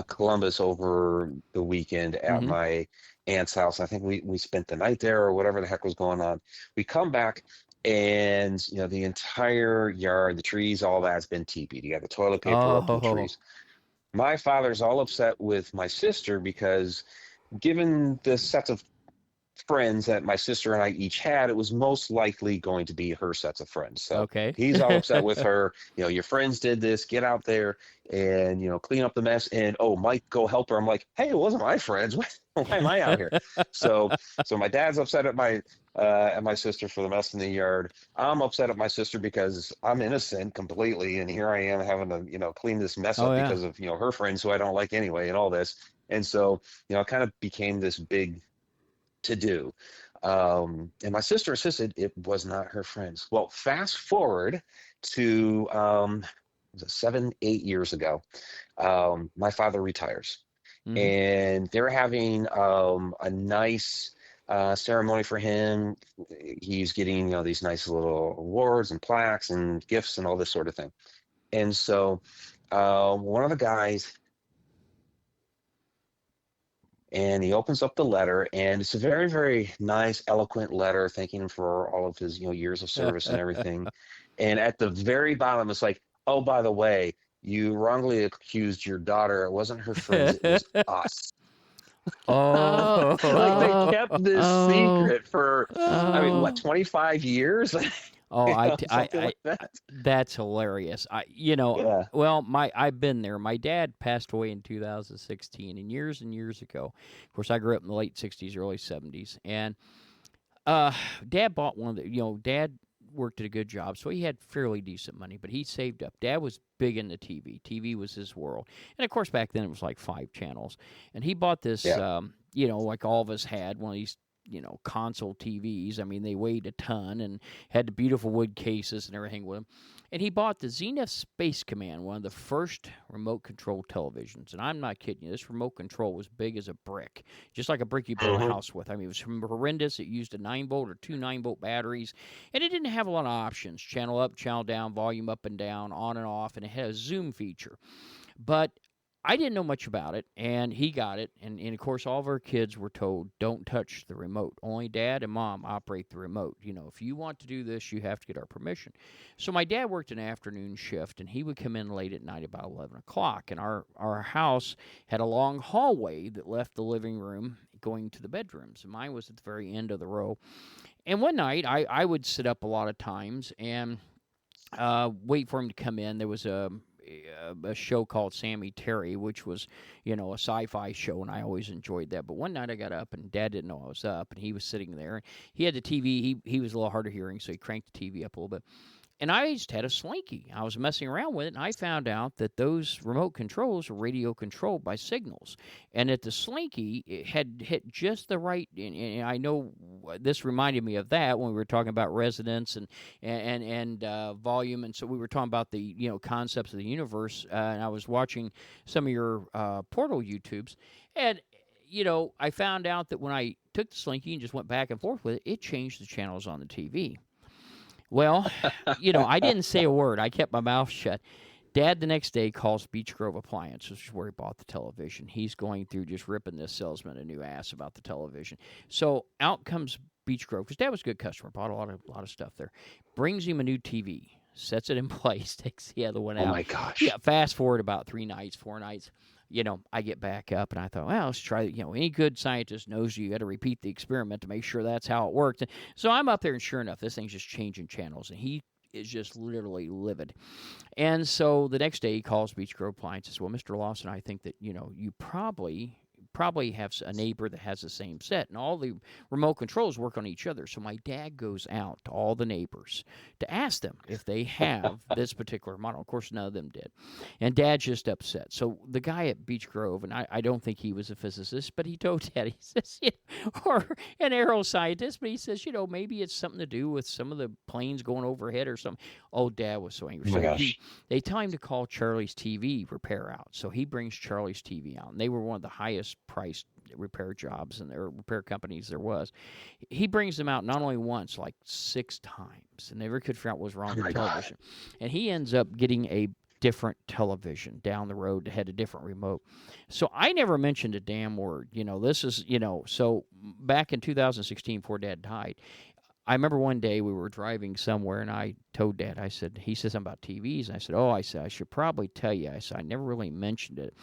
Columbus over the weekend at my aunt's house. I think we spent the night there or whatever the heck was going on. We come back, and the entire yard, the trees, all that's been teepeed. You got the toilet paper up to the trees. My father's all upset with my sister because, given the sets of friends that my sister and I each had, it was most likely going to be her sets of friends. So he's all upset with her. Your friends did this. Get out there and clean up the mess. And Mike, go help her. I'm like, hey, it wasn't my friends. Why am I out here? So my dad's upset at my sister for the mess in the yard. I'm upset at my sister because I'm innocent completely, and here I am having to clean this mess up because of her friends who I don't like anyway, and all this. And so it kind of became this big to do. And my sister insisted it was not her friends. Well, fast forward to 7-8 years ago, my father retires. And they're having a nice ceremony for him. He's getting these nice little awards and plaques and gifts and all this sort of thing. And so one of the guys, and he opens up the letter, and it's a very, very nice, eloquent letter thanking him for all of his years of service and everything. And at the very bottom, it's like, oh, by the way, you wrongly accused your daughter. It wasn't her friends, it was us. Like they kept this secret for, 25 years? Like that. That's hilarious. Well, I've been there. My dad passed away in 2016, and years ago. Of course, I grew up in the late 60s, early 70s, and Dad bought one of the. Dad worked at a good job, so he had fairly decent money, but he saved up. Dad was big into TV. TV was his world, and of course, back then it was like 5 channels. And he bought this, like all of us had, one of these console TVs. I mean, they weighed a ton and had the beautiful wood cases and everything with them. And he bought the Zenith Space Command, one of the first remote control televisions. And I'm not kidding you. This remote control was big as a brick, just like a brick you build a house with. I mean, it was horrendous. It used a 9-volt or 2 9-volt batteries, and it didn't have a lot of options: channel up, channel down, volume up and down, on and off, and it had a zoom feature. But I didn't know much about it, and he got it. And of course, all of our kids were told, don't touch the remote. Only Dad and Mom operate the remote. If you want to do this, you have to get our permission. So my dad worked an afternoon shift, and he would come in late at night about 11 o'clock. And our house had a long hallway that left the living room going to the bedrooms. And mine was at the very end of the row. And one night, I would sit up a lot of times and wait for him to come in. There was a show called Sammy Terry, which was, a sci-fi show, and I always enjoyed that. But one night I got up, and Dad didn't know I was up, and he was sitting there. He had the TV. He was a little hard of hearing, so he cranked the TV up a little bit. And I just had a Slinky. I was messing around with it, and I found out that those remote controls were radio controlled by signals, and that the Slinky, it had hit just the right. And I know this reminded me of that when we were talking about resonance and volume, and so we were talking about the concepts of the universe. And I was watching some of your Portal YouTubes, and I found out that when I took the Slinky and just went back and forth with it, it changed the channels on the TV. Well, I didn't say a word. I kept my mouth shut. Dad the next day calls Beech Grove Appliance, which is where he bought the television. He's going through just ripping this salesman a new ass about the television. So out comes Beech Grove, because Dad was a good customer, bought a lot of stuff there. Brings him a new TV, sets it in place, takes the other one out. Oh my gosh. Yeah, fast forward about 4 nights. I get back up, and I thought, well, let's try it. Any good scientist knows you got to repeat the experiment to make sure that's how it works. And so I'm up there, and sure enough, this thing's just changing channels, and he is just literally livid. And so the next day he calls Beech Grove Appliance and says, well, Mr. Lawson, I think that, you probably have a neighbor that has the same set, and all the remote controls work on each other. So my dad goes out to all the neighbors to ask them if they have this particular model. Of course, none of them did. And Dad's just upset. So the guy at Beech Grove, and I don't think he was a physicist, but he told Dad, he says, or an aeroscientist, but he says, maybe it's something to do with some of the planes going overhead or something. Oh, Dad was so angry. Oh my gosh. They tell him to call Charlie's TV repair out. So he brings Charlie's TV out, and they were one of the highest priced repair jobs and their repair companies there was. He brings them out not only once, like 6 times, and never could figure out what was wrong with the television. And he ends up getting a different television down the road that had a different remote. So I never mentioned a damn word. This is, so back in 2016, before Dad died, I remember one day we were driving somewhere, and I told Dad, he said something about TVs. And I said, I should probably tell you. I said, I never really mentioned it.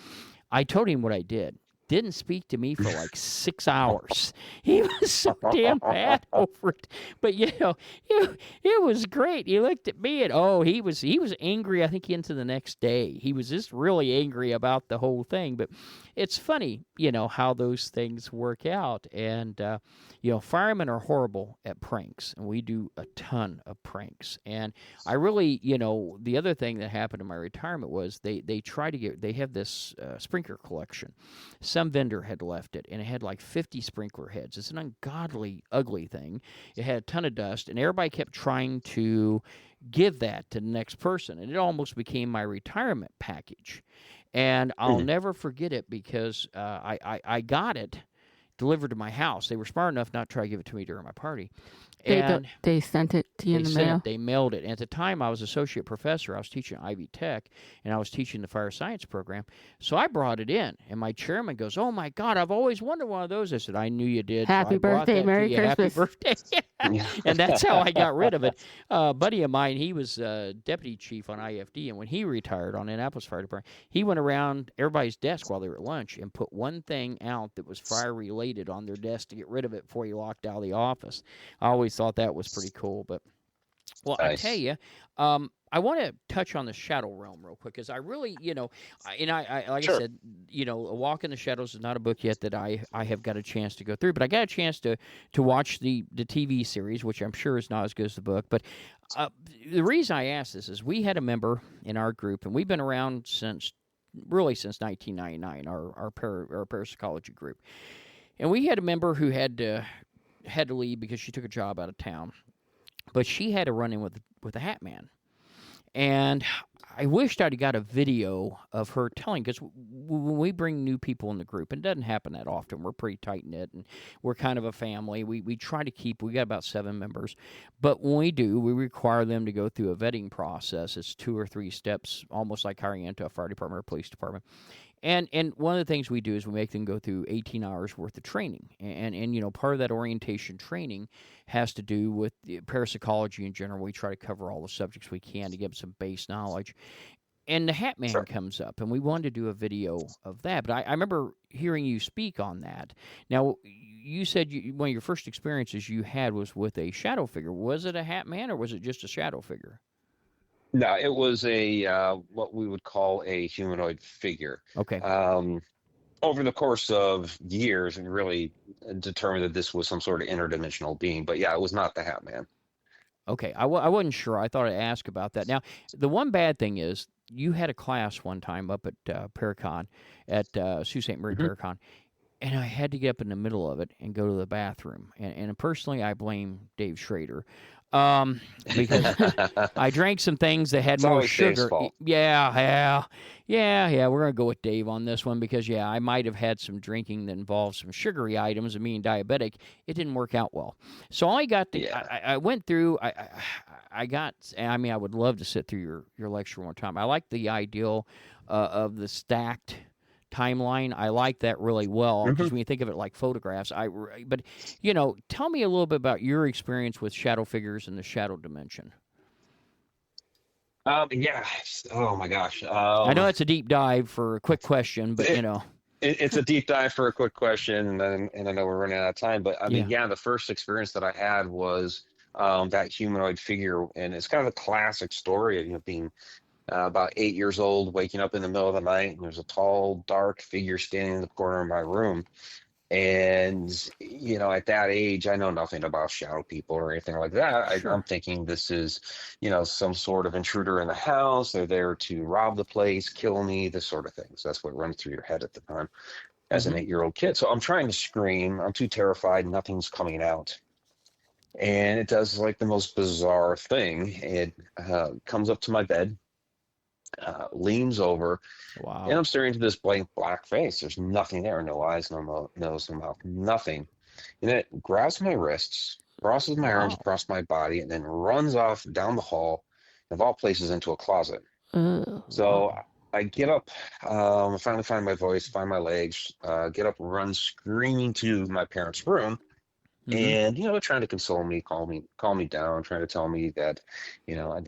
I told him what I did. Didn't speak to me for like 6 hours. He was so damn mad over it. But it was great. He looked at me and he was angry. I think into the next day, he was just really angry about the whole thing. But it's funny, how those things work out. And firemen are horrible at pranks, and we do a ton of pranks. And I really, the other thing that happened in my retirement was they have this sprinkler collection. Some vendor had left it, and it had like 50 sprinkler heads. It's an ungodly, ugly thing. It had a ton of dust, and everybody kept trying to give that to the next person, and it almost became my retirement package. And I'll never forget it, because I got it delivered to my house. They were smart enough not to try to give it to me during my party. And they sent it to you in the mail? They mailed it. And at the time, I was associate professor. I was teaching Ivy Tech, and I was teaching the fire science program. So I brought it in, and my chairman goes, oh, my God, I've always wanted one of those. I said, I knew you did. Happy birthday, Merry Christmas. Happy birthday. And that's how I got rid of it. A buddy of mine, he was deputy chief on IFD, and when he retired on Annapolis Fire Department, he went around everybody's desk while they were at lunch and put one thing out that was fire-related on their desk to get rid of it before he locked out of the office. I always thought that was pretty cool. But, well, nice. I tell you, I want to touch on the shadow realm real quick, because I really, I like Sure. I said, A Walk in the Shadows is not a book yet that I have got a chance to go through, but I got a chance to watch the TV series, which I'm sure is not as good as the book. But the reason I asked this is we had a member in our group, and we've been around since 1999, our parapsychology group. And we had a member who had had to leave because she took a job out of town. But she had a run-in with the Hat Man. And I wished I'd got a video of her telling, because when we bring new people in the group, and it doesn't happen that often, we're pretty tight-knit, and we're kind of a family. We try to keep, we got about 7 members. But when we do, we require them to go through a vetting process. It's 2 or 3 steps, almost like hiring into a fire department or police department. And one of the things we do is we make them go through 18 hours worth of training. And you know, part of that orientation training has to do with parapsychology in general. We try to cover all the subjects we can to give them some base knowledge. And the Hat Man comes up, and we wanted to do a video of that. But I remember hearing you speak on that. Now, you said one of your first experiences you had was with a shadow figure. Was it a Hat Man, or was it just a shadow figure? No, it was a what we would call a humanoid figure. Okay. Over the course of years, and really determined that this was some sort of interdimensional being. But yeah, it was not the Hat Man. Okay, I wasn't sure. I thought I'd ask about that. Now, the one bad thing is you had a class one time up at Paracon, at Sault Ste. Marie Paracon, and I had to get up in the middle of it and go to the bathroom. And personally, I blame Dave Schrader. Because I drank some things that had more sugar. Yeah. We're gonna go with Dave on this one because I might have had some drinking that involved some sugary items, and being diabetic, it didn't work out well. So I got to, I went through. I got. I mean, I would love to sit through your lecture one time. I like the ideal of the stacked timeline. I like that really well because when you think of it like photographs, but you know, tell me a little bit about your experience with shadow figures in the shadow dimension. Yeah. Oh my gosh. I know it's a deep dive for a quick question, but you know, it's a deep dive for a quick question, and I know we're running out of time. But I mean, the first experience that I had was that humanoid figure, and it's kind of a classic story of, you know, being about 8 years old, waking up in the middle of the night, and there's a tall, dark figure standing in the corner of my room. And, you know, at that age, I know nothing about shadow people or anything like that. I'm thinking this is, you know, some sort of intruder in the house. They're there to rob the place, kill me, this sort of thing. So that's what runs through your head at the time as an 8-year-old kid. So I'm trying to scream. I'm too terrified. Nothing's coming out. And it does like the most bizarre thing. It comes up to my bed. Leans over, and I'm staring into this blank black face. There's nothing there, no eyes, no nose, no mouth, nothing. And it grabs my wrists, crosses my arms across my body, and then runs off down the hall, of all places, into a closet. So I get up, finally find my voice, find my legs, get up, run screaming to my parents' room. And, you know, trying to console me, calm me down, trying to tell me that, you know, I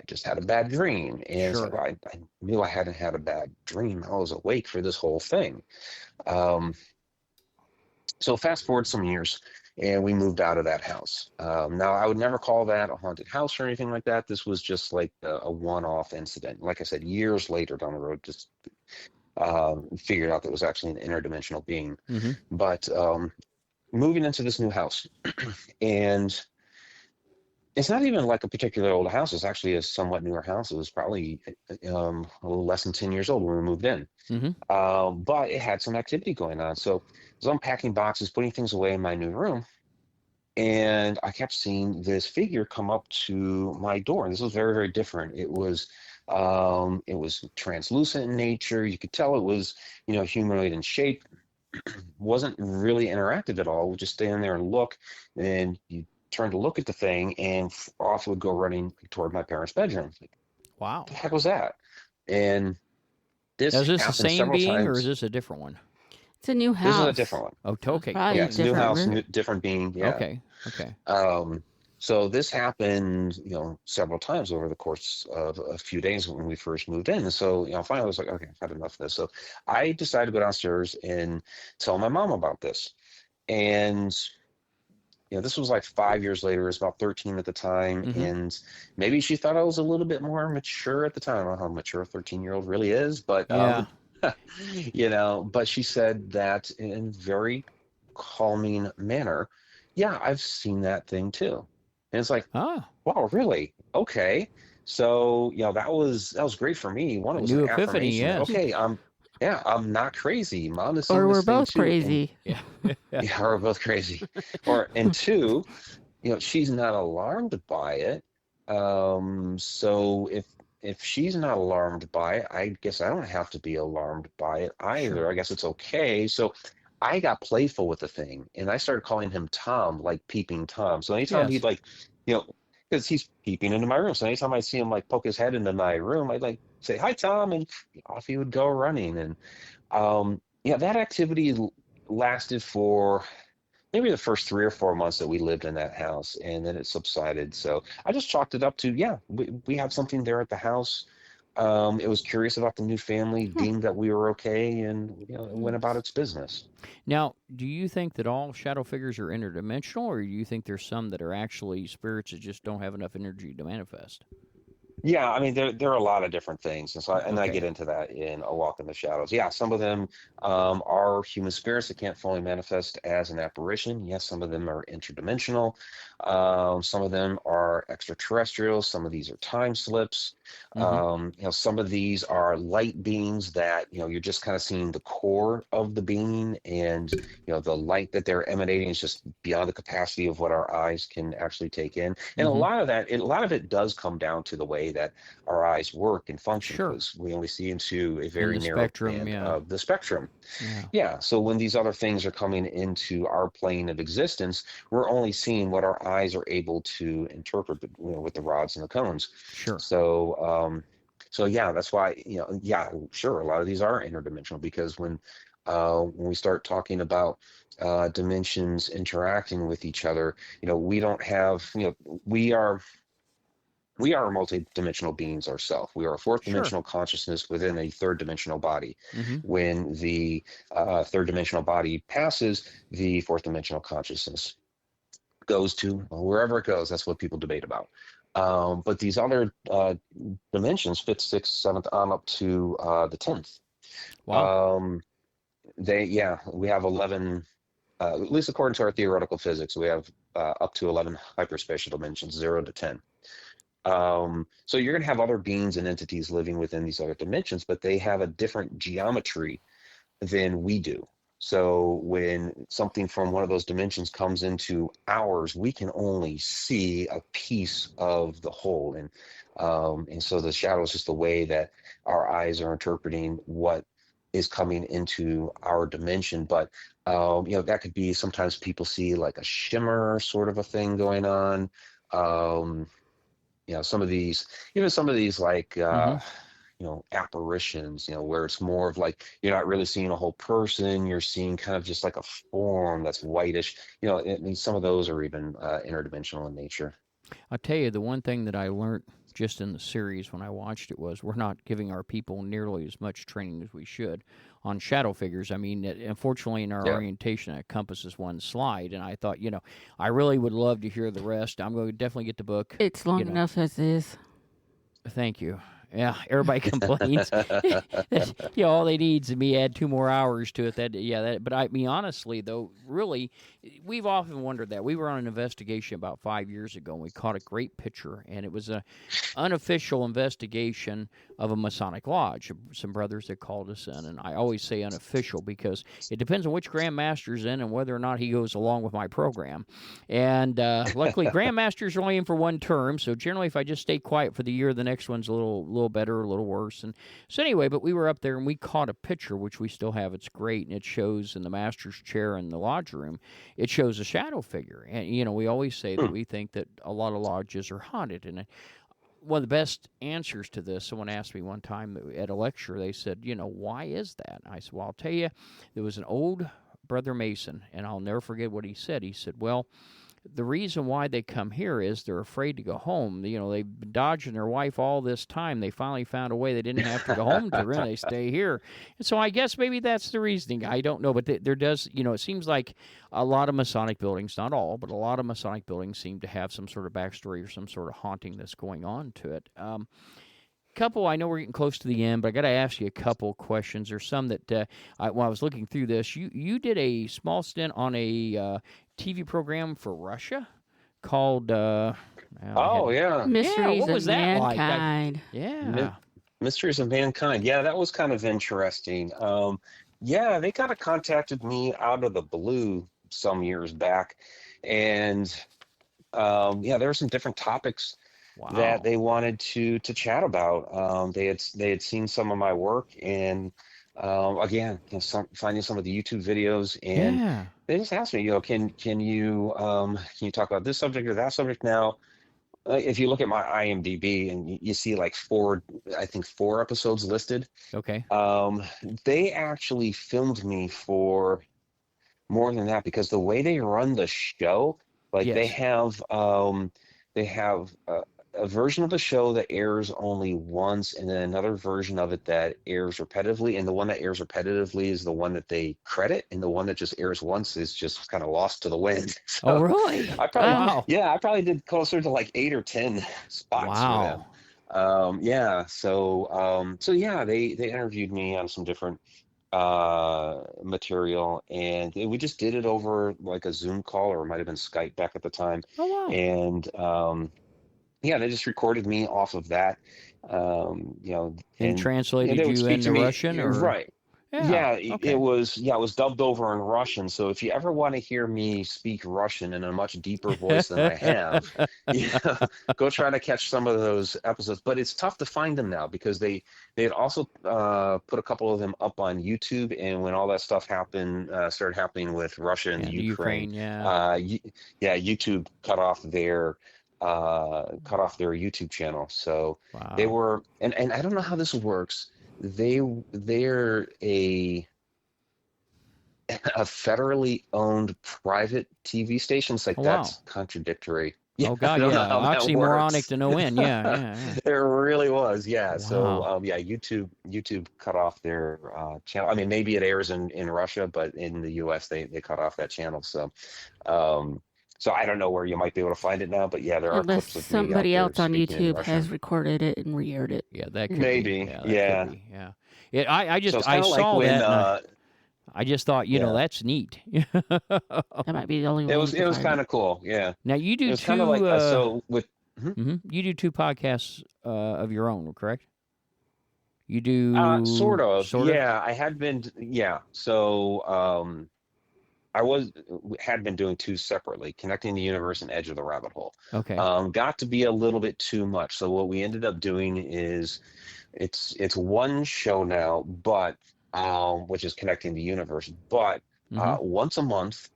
just had a bad dream. And so I knew I hadn't had a bad dream. I was awake for this whole thing. So fast forward some years, and we moved out of that house. Now, I would never call that a haunted house or anything like that. This was just like a one-off incident. Like I said, years later down the road, just figured out that it was actually an interdimensional being. But moving into this new house, and it's not even like a particular old house. It's actually a somewhat newer house. It was probably a little less than 10 years old when we moved in. But it had some activity going on. So I was unpacking boxes, putting things away in my new room, and I kept seeing this figure come up to my door. And this was very, very different. It was translucent in nature. You could tell it was, you know, humanoid in shape. Wasn't really interactive at all. We'd just stand there and look, and you turn to look at the thing, and off it would go running toward my parents' bedroom. Like, wow. What the heck was that? And this is this the happened same being, times. or is this a different one? It's a new house. This is a different one. Oh, okay. Yeah, it's a new house, different being. Yeah. Okay. So this happened, you know, several times over the course of a few days when we first moved in. And so, you know, finally I was like, okay, I've had enough of this. So I decided to go downstairs and tell my mom about this. And, you know, this was like 5 years later. I was about 13 at the time. And maybe she thought I was a little bit more mature at the time. I don't know how mature a 13-year-old really is, but, you know, but she said that in a very calming manner. Yeah, I've seen that thing too. And it's like, wow, really? Okay. So, you know, that was great for me. One, it was new an epiphany, affirmation. yes. Okay, yeah, I'm not crazy. Mom is Or seeing we're this thing both too. And crazy. Yeah. yeah, we're both crazy. And two, she's not alarmed by it. So if she's not alarmed by it, I guess I don't have to be alarmed by it either. Sure. I guess it's okay. So I got playful with the thing, and I started calling him Tom, like peeping Tom. So anytime he'd Yes. like, because he's peeping into my room. So anytime I see him like poke his head into my room, I'd like say, "Hi, Tom," and off he would go running. And yeah, that activity lasted for maybe the first 3 or 4 months that we lived in that house, and then it subsided. So I just chalked it up to, yeah, we had something there at the house. It was curious about the new family, Hmm. deemed that we were okay, and it went about its business. Now, do you think that all shadow figures are interdimensional, or do you think there's some that are actually spirits that just don't have enough energy to manifest? Yeah, I mean there are a lot of different things, and I Okay. get into that in A Walk in the Shadows. Yeah, some of them are human spirits that can't fully manifest as an apparition. Yes, some of them are interdimensional. Some of them are extraterrestrial. Some of these are time slips. Mm-hmm. Some of these are light beings that you're just kind of seeing the core of the being, and the light that they're emanating is just beyond the capacity of what our eyes can actually take in. And Mm-hmm. a lot of it does come down to the way that our eyes work and function, Sure. because we only see into a In very the narrow spectrum, band yeah. of the spectrum. Yeah. Yeah, so when these other things are coming into our plane of existence, we're only seeing what our eyes are able to interpret, with the rods and the cones. Sure. So yeah, that's why, yeah, sure, a lot of these are interdimensional, because when we start talking about dimensions interacting with each other, we don't have, we are multi-dimensional beings ourselves. We are a fourth Sure. dimensional consciousness within a third dimensional body. Mm-hmm. When the third dimensional body passes, the fourth dimensional consciousness goes to wherever it goes. That's what people debate about. But these other dimensions, fifth, sixth, seventh, on up to the 10th. Wow. We have 11, at least according to our theoretical physics, we have up to 11 hyperspatial dimensions, 0 to 10. So you're going to have other beings and entities living within these other dimensions, but they have a different geometry than we do. So when something from one of those dimensions comes into ours, we can only see a piece of the whole. And so the shadow is just the way that our eyes are interpreting what is coming into our dimension. But that could be, sometimes people see like a shimmer sort of a thing going on. Some of these like Mm-hmm. apparitions, where it's more of like you're not really seeing a whole person, you're seeing kind of just like a form that's whitish. I mean, some of those are even interdimensional in nature. I'll tell you, the one thing that I learned just in the series when I watched it was we're not giving our people nearly as much training as we should on shadow figures. I mean, unfortunately, in our Yeah. orientation, it encompasses one slide, and I thought, I really would love to hear the rest. I'm going to definitely get the book. It's long enough as is. Thank you. Yeah, everybody complains. All they need is me add 2 more hours to it. But I mean, honestly, though, really, we've often wondered that. We were on an investigation about 5 years ago, and we caught a great picture, and it was an unofficial investigation of a Masonic lodge. Some brothers that called us in, and I always say unofficial because it depends on which Grand Master's in and whether or not he goes along with my program. And luckily, Grand Masters are only in for 1 term, so generally, if I just stay quiet for the year, the next one's a little better, a little worse. And so anyway, but we were up there and we caught a picture, which we still have. It's great, and it shows in the master's chair in the lodge room, it shows a shadow figure. And we always say that we think that a lot of lodges are haunted. And one of the best answers to this, someone asked me one time at a lecture, they said, why is that? And I said, well, I'll tell you, there was an old Brother Mason, and I'll never forget what he said. He said, well, the reason why they come here is they're afraid to go home. They've been dodging their wife all this time. They finally found a way they didn't have to go home to her, and they stay here. And so I guess maybe that's the reasoning. I don't know, but there does, it seems like a lot of Masonic buildings, not all, but a lot of Masonic buildings seem to have some sort of backstory or some sort of haunting that's going on to it. Couple, I know we're getting close to the end, but I got to ask you a couple questions. There's some that when I was looking through this, you did a small stint on a TV program for Russia called Yeah. Mysteries what was of that like? Mankind. Yeah. Mysteries of Mankind. Yeah, that was kind of interesting. Yeah, they kind of contacted me out of the blue some years back, and yeah, there were some different topics that Wow. they wanted to chat about. They had seen some of my work, and again, finding some of the YouTube videos, and Yeah. they just asked me, can you talk about this subject or that subject now? If you look at my IMDb and you see like I think four episodes listed, Okay. um, they actually filmed me for more than that because the way they run the show, like Yes. they have a version of the show that airs only once, and then another version of it that airs repetitively. And the one that airs repetitively is the one that they credit, and the one that just airs once is just kind of lost to the wind. Oh, So really? Oh, Wow. I probably did closer to like 8 or 10 spots for them. Wow. Yeah, so yeah, they interviewed me on some different material, and we just did it over like a Zoom call, or it might have been Skype back at the time. Oh, wow. And yeah, they just recorded me off of that. And And translated they would you speak to into me, Russian, or? right. Yeah. Yeah, Okay. it was dubbed over in Russian. So if you ever want to hear me speak Russian in a much deeper voice than I have, yeah, go try to catch some of those episodes. But it's tough to find them now because they had also put a couple of them up on YouTube. And when all that stuff started happening with Russia and Yeah, the the Ukraine, Ukraine. Yeah. yeah, YouTube cut off their YouTube channel. So they Wow. were, and I don't know how this works. They're a federally owned private TV station. It's like Oh, wow. that's contradictory. Yeah, Oh, I God, don't know yeah. how that Oxymoronic works. to no end. Yeah, yeah, yeah. It really was, yeah. So Wow. yeah, YouTube cut off their channel. I mean, maybe it airs in Russia, but in the US they cut off that channel. Um, so I don't know where you might be able to find it now, but yeah, there are unless clips of me out somebody there else on speaking in YouTube Russian. has recorded it and re-aired it. Yeah, that could be. Maybe, Yeah, that could yeah. be. Yeah. Yeah, I So just, it's I kind of like saw when that, and I just thought, yeah, that's neat. That might be the only way you it can was find kind it. of cool. Yeah, Now, you it do was kind of like two, so with. Mhm. you do two podcasts of your own, correct? You do Sort of. sort of? Yeah, I had been. Yeah, so I had been doing two separately, Connecting the Universe and Edge of the Rabbit Hole. Okay. Got to be a little bit too much. So what we ended up doing is it's one show now, but which is Connecting the Universe. But Mm-hmm. once a month,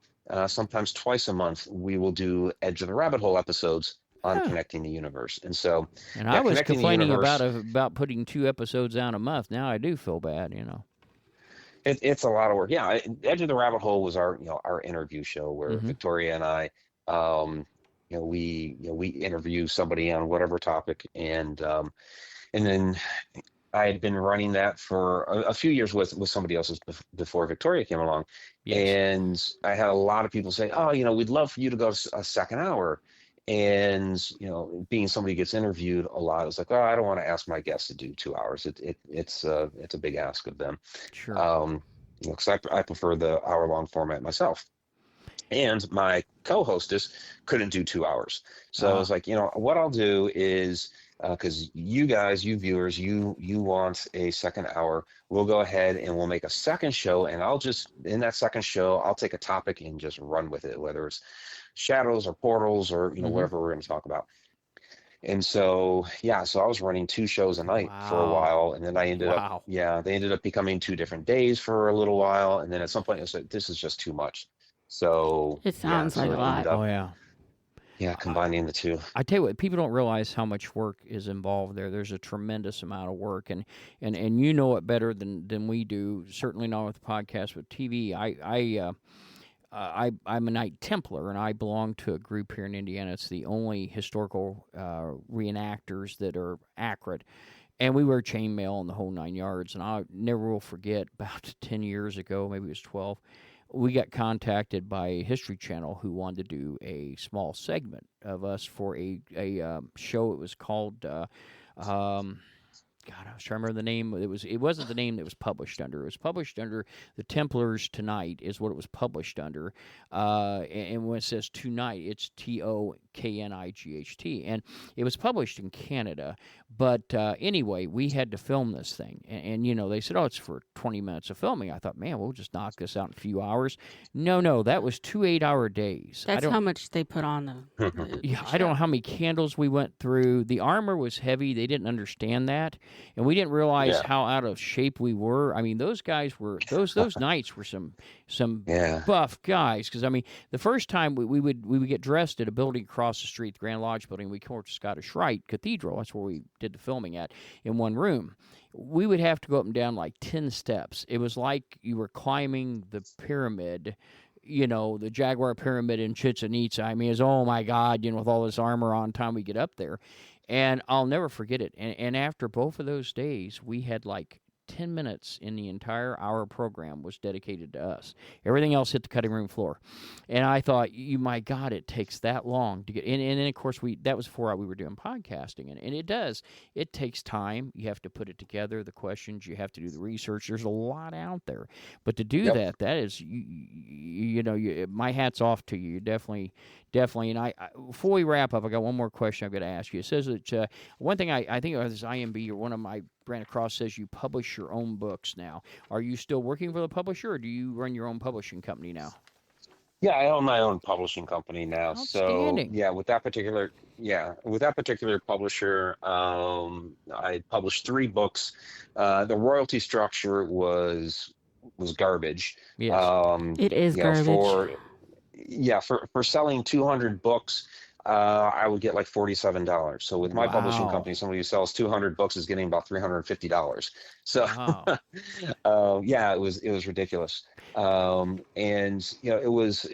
sometimes twice a month, we will do Edge of the Rabbit Hole episodes on Huh. Connecting the Universe. And so, And I yeah, was Connecting the complaining Universe. about putting 2 episodes out a month. Now I do feel bad. It's a lot of work. Yeah, Edge of the Rabbit Hole was our interview show where Mm-hmm. Victoria and I, we interview somebody on whatever topic, and then I had been running that for a few years with somebody else's before Victoria came along, Yes. and I had a lot of people say, "Oh, we'd love for you to go a second hour." And being somebody who gets interviewed a lot, it's like, oh, I don't want to ask my guests to do 2 hours. It's a big ask of them. Sure. Because I prefer the hour-long format myself. And my co-hostess couldn't do 2 hours. So I was like, what I'll do is, because you guys, you viewers, you want a second hour, we'll go ahead and we'll make a second show, and in that second show, I'll take a topic and just run with it, whether it's shadows or portals or Mm-hmm. whatever we're going to talk about. And so so I was running 2 shows a night for a Wow. while, and then I ended Wow. up they ended up becoming 2 different days for a little while, and then at some point I said, this is just too much. So It sounds like a I ended lot. up Oh, yeah. combining the two. I tell you what, people don't realize how much work is involved there. There's a tremendous amount of work, and you know it better than we do. Certainly not with podcasts, with TV. I'm a Knight Templar, and I belong to a group here in Indiana. It's the only historical reenactors that are accurate. And we wear chainmail and the whole 9 yards. And I never will forget, about 10 years ago, maybe it was 12, we got contacted by a History Channel who wanted to do a small segment of us for a show. It was called, God, I was trying to remember the name. It wasn't the name that was published under. It was published under The Templars Tonight is what it was published under. And when it says Tonight, it's TOKNIGHT. And it was published in Canada. But anyway, we had to film this thing. And, they said, it's for 20 minutes of filming. I thought, man, we'll just knock this out in a few hours. No, that was 2 8-hour days. That's how much they put on the yeah, I don't know how many candles we went through. The armor was heavy. They didn't understand that. And we didn't realize how out of shape we were. I mean, those guys were, those knights were some buff guys. Because, I mean, the first time we would get dressed at a building across the street, the Grand Lodge building, we came to Scottish Rite Cathedral. That's where we did the filming at, in one room. We would have to go up and down like 10 steps. It was like you were climbing the pyramid, the Jaguar Pyramid in Chichen Itza. I mean, it's, oh my God, with all this armor on time we get up there. And I'll never forget it. And after both of those days, we had like 10 minutes in the entire hour program was dedicated to us. Everything else hit the cutting room floor. And I thought, my God, it takes that long to get in. And then, of course, that was before we were doing podcasting. And it does. It takes time. You have to put it together, the questions. You have to do the research. There's a lot out there. But to do that is, my hat's off to you. Definitely. And I before we wrap up, I got one more question I've got to ask you. It says that one thing I think this IMB or one of my ran across says you publish your own books now. Are you still working for the publisher, or do you run your own publishing company now? Yeah, I own my own publishing company now. Outstanding. So with that particular publisher, I published 3 books. The royalty structure was garbage. Yes. It is garbage. For selling 200 books, I would get like $47. So with my publishing company, somebody who sells 200 books is getting about $350. So it was ridiculous. And it was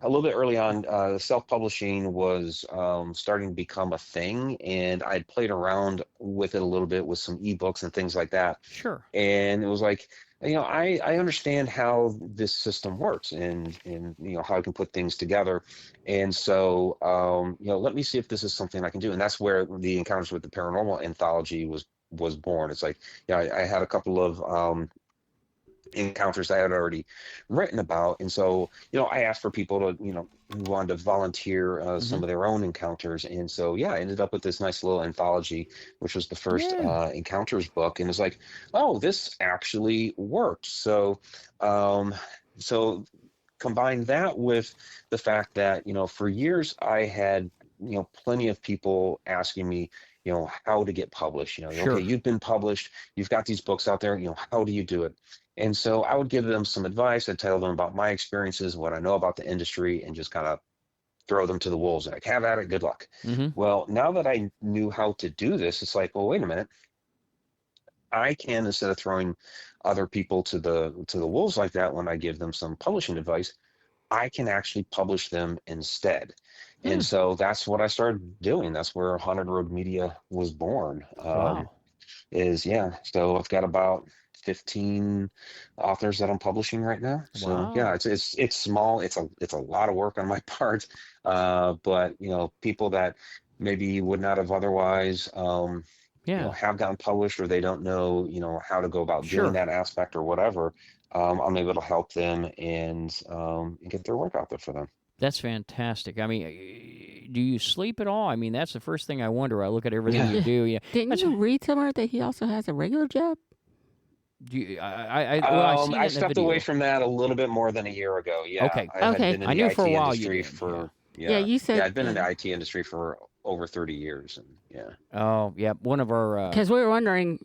a little bit early on. Self-publishing was starting to become a thing, and I'd played around with it a little bit with some ebooks and things like that. Sure. And it was like, I understand how this system works and how I can put things together. And so, let me see if this is something I can do. And that's where the Encounters with the Paranormal anthology was born. It's like, I had a couple of encounters I had already written about. And so, I asked for people to, who wanted to volunteer some of their own encounters. And so, I ended up with this nice little anthology, which was the first encounters book. And it's like, oh, this actually worked. So, combine that with the fact that, for years I had, plenty of people asking me, how to get published, Sure. Okay, you've been published, you've got these books out there, how do you do it? And so I would give them some advice. I'd tell them about my experiences, what I know about the industry, and just kind of throw them to the wolves. Like, have at it, good luck. Well, now that I knew how to do this, it's like, well, wait a minute. I can, instead of throwing other people to the wolves like that when I give them some publishing advice, I can actually publish them instead. And so that's what I started doing. That's where Haunted Road Media was born. Wow. So I've got about 15 authors that I'm publishing right now. So it's small. It's a lot of work on my part. But people that maybe would not have otherwise have gotten published, or they don't know how to go about doing that aspect or whatever. I'm able to help them and get their work out there for them. That's fantastic. I mean, do you sleep at all? I mean, that's the first thing I wonder. I look at everything you do. Yeah. Didn't you read somewhere that he also has a regular job? Do you, I stepped away from that a little bit more than a year ago. Yeah. Okay. I had been in I the knew IT for a while you industry did. for you said I've been in the IT industry for over 30 years. And Oh, yeah. One of our... Because we were wondering,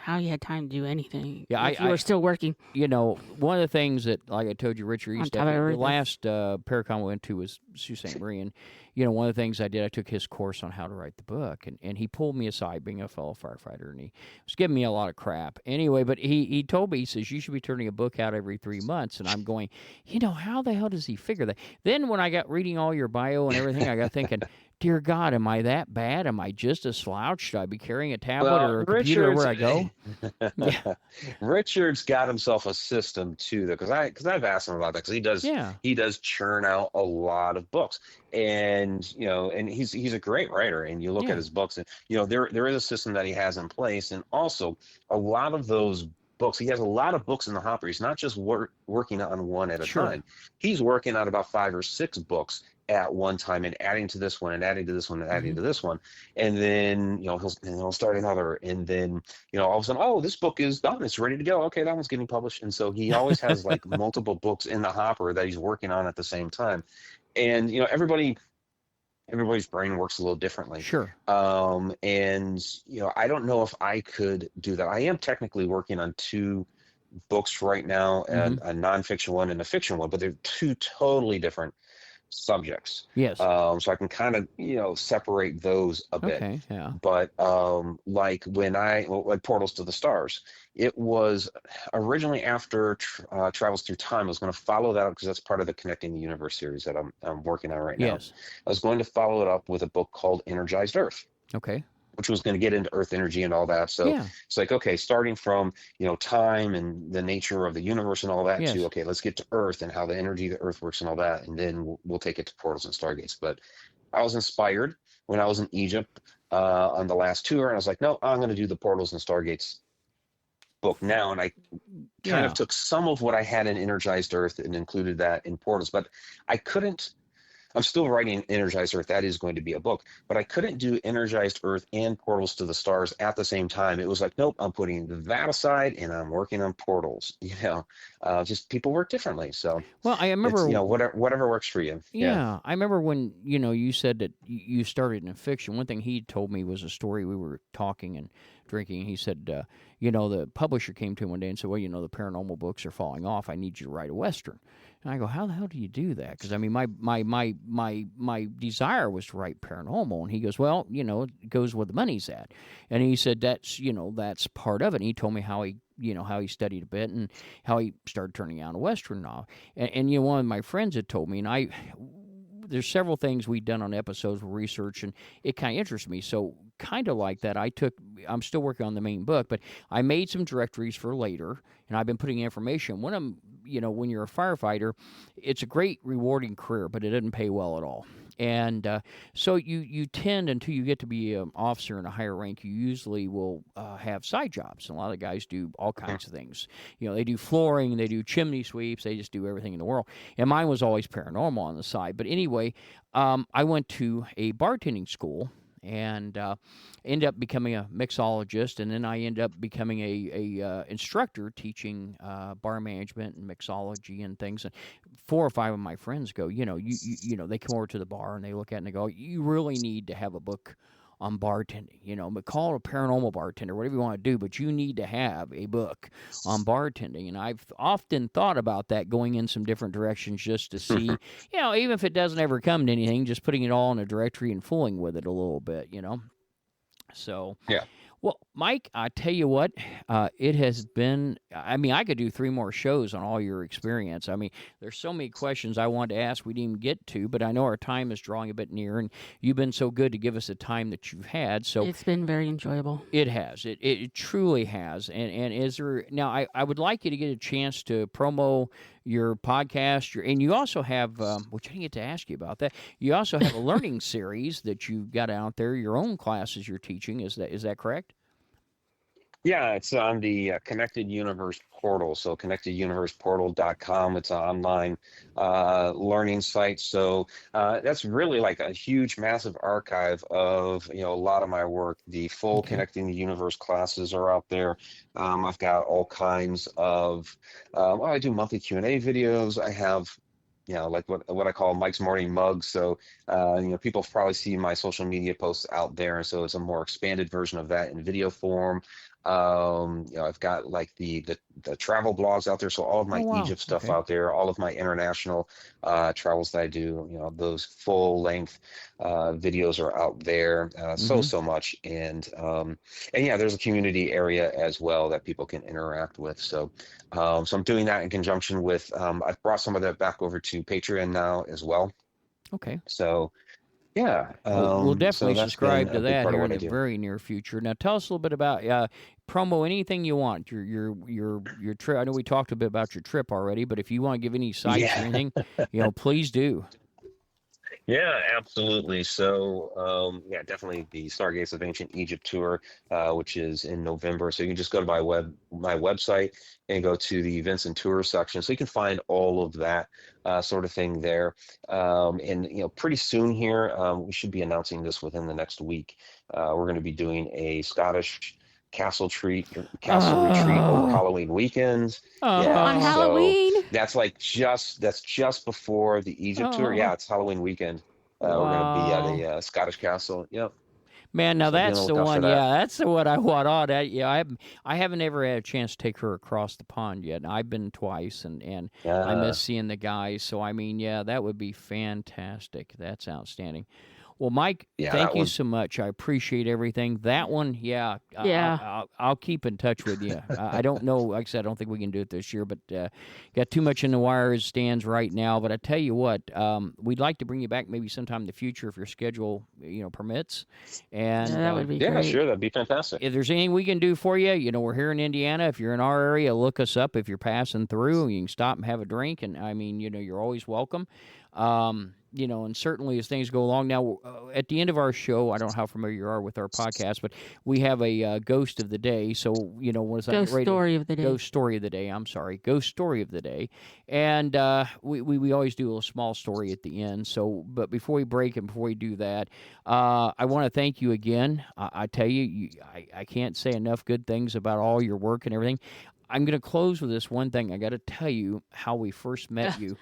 how you had time to do anything. Yeah, if you were still working. One of the things that, like I told you, Richard, On top of the everything. last Paracon we went to was Sault Ste. Marie, and one of the things I did, I took his course on how to write the book, and he pulled me aside, being a fellow firefighter, and he was giving me a lot of crap. Anyway, but he told me, he says, you should be turning a book out every 3 months, and I'm going, how the hell does he figure that? Then when I got reading all your bio and everything, I got thinking, dear God, am I that bad? Am I just a slouch? Should I be carrying a tablet Well, or a computer everywhere I go? Yeah. Richard's got himself a system too, though, because I've asked him about that because Yeah. he does churn out a lot of books, and and he's a great writer, and you look at Yeah. his books, and there is a system that he has in place, and also a lot of those books, he has a lot of books in the hopper. He's not just working on one at a Sure. time. He's working on about 5 or 6 books at one time and adding to this one and adding to this one and adding to this one, and then he'll start another, and then all of a sudden, oh, this book is done, it's ready to go, okay, that one's getting published, and so he always has like multiple books in the hopper that he's working on at the same time, and everybody's brain works a little differently. Sure. And I don't know if I could do that. I am technically working on 2 books right now, and a nonfiction one and a fiction one, but they're 2 totally different subjects. Yes. So I can kind of separate those a bit. Okay. Yeah. But like like Portals to the Stars, it was originally after Travels Through Time. I was going to follow that up because that's part of the Connecting the Universe series that I'm working on right now. Yes. I was going to follow it up with a book called Energized Earth, Okay. which was going to get into Earth energy and all that. So Yeah. it's like, okay, starting from time and the nature of the universe and all that, Yes. to okay, let's get to Earth and how the energy of the Earth works and all that, and then we'll take it to portals and stargates. But I was inspired when I was in Egypt on the last tour, and I was like, no, I'm going to do the portals and stargates book now, and I kind of took some of what I had in Energized Earth and included that in portals, but I couldn't. I'm still writing Energized Earth. That is going to be a book, but I couldn't do Energized Earth and Portals to the Stars at the same time. It was like, nope, I'm putting that aside and I'm working on portals. Just people work differently. So, well, I remember, whatever works for you. Yeah, I remember when you said that you started in fiction. One thing he told me was a story. We were talking and drinking, and he said, the publisher came to him one day and said, well, the paranormal books are falling off. I need you to write a Western. And I go, how the hell do you do that? Because I mean, my desire was to write paranormal, and he goes, well, it goes where the money's at, and he said that's part of it. And he told me how he studied a bit and how he started turning out a Western novel. And one of my friends had told me, and there's several things we've done on episodes with research, and it kind of interests me. So kind of like that, I'm still working on the main book, but I made some directories for later, and I've been putting information. When you're a firefighter, it's a great rewarding career, but it doesn't pay well at all. And so you tend, until you get to be an officer in a higher rank, you usually will have side jobs. And a lot of guys do all kinds of things. They do flooring, they do chimney sweeps, they just do everything in the world. And mine was always paranormal on the side. But anyway, I went to a bartending school and ended up becoming a mixologist, and then I ended up becoming a instructor teaching bar management and mixology and things. And 4 or 5 of my friends go, they come over to the bar and they look at it and they go, you really need to have a book on bartending, but call it a paranormal bartender, whatever you want to do, but you need to have a book on bartending. And I've often thought about that, going in some different directions just to see, even if it doesn't ever come to anything, just putting it all in a directory and fooling with it a little bit, So, Yeah. Well, Mike, I tell you what, it has been, I could do 3 more shows on all your experience. There's so many questions I wanted to ask we didn't even get to, but I know our time is drawing a bit near, and you've been so good to give us the time that you've had. So it's been very enjoyable. It has. It truly has. And is there, now I would like you to get a chance to promo your podcast, and you also have, which I didn't get to ask you about that, you also have a learning series that you've got out there, your own classes you're teaching. Is that correct? Yeah, it's on the Connected Universe portal. So connecteduniverseportal.com. It's an online learning site. So that's really like a huge, massive archive of a lot of my work. The full Connecting the Universe classes are out there. I've got all kinds of. I do monthly Q&A videos. I have. Like what I call Mike's Morning Mugs. So, people probably see my social media posts out there. So it's a more expanded version of that in video form. I've got like the travel blogs out there. So all of my Egypt stuff out there, all of my international travels that I do, those full length videos are out there. So much. And yeah, there's a community area as well that people can interact with. So I'm doing that in conjunction with, I've brought some of that back over to Patreon now as well. Okay. So Yeah. We'll So definitely that's been subscribe a to big that part of here in what I the do. very near future. Now, tell us a little bit about promo anything you want. Your trip. I know we talked a bit about your trip already, but if you want to give any sites or Yeah. anything, please do. Yeah, absolutely. So, yeah, definitely the Stargates of Ancient Egypt tour, which is in November. So you can just go to my website and go to the events and tours section. So you can find all of that sort of thing there. And pretty soon here, we should be announcing this within the next week. We're going to be doing a Scottish castle retreat over Oh, Halloween weekend. Yeah, On oh, so Halloween? that's just before the Egypt tour. oh, Yeah, it's Halloween weekend. We're going to be at wow. a Scottish castle. Yep. Man, now So be on the that's the lookout for one. that. Yeah, that's the one I want on. I haven't ever had a chance to take her across the pond yet. I've been twice, and I Uh, miss seeing the guys. So I mean, yeah, that would be fantastic. That's outstanding. Well, Mike, yeah, thank that you one. so much. I appreciate everything. That one, yeah, Yeah. I'll keep in touch with you. I don't know, like I said, I don't think we can do it this year, but got too much in the wire as stands right now. But I tell you what, we'd like to bring you back maybe sometime in the future if your schedule, permits. Yeah, And that would be Yeah, great. sure, that'd be fantastic. if there's anything we can do for you, we're here in Indiana. If you're in our area, look us up. If you're passing through, you can stop and have a drink. And I mean, you're always welcome. And certainly as things go along. Now, at the end of our show, I don't know how familiar you are with our podcast, but we have a ghost of the day. So, what is that? Ghost story of the day. Ghost story of the day. I'm sorry, ghost story of the day. And we always do a little small story at the end. So, but before we break and before we do that, I want to thank you again. I tell you, I can't say enough good things about all your work and everything. I'm going to close with this one thing. I got to tell you how we first met you.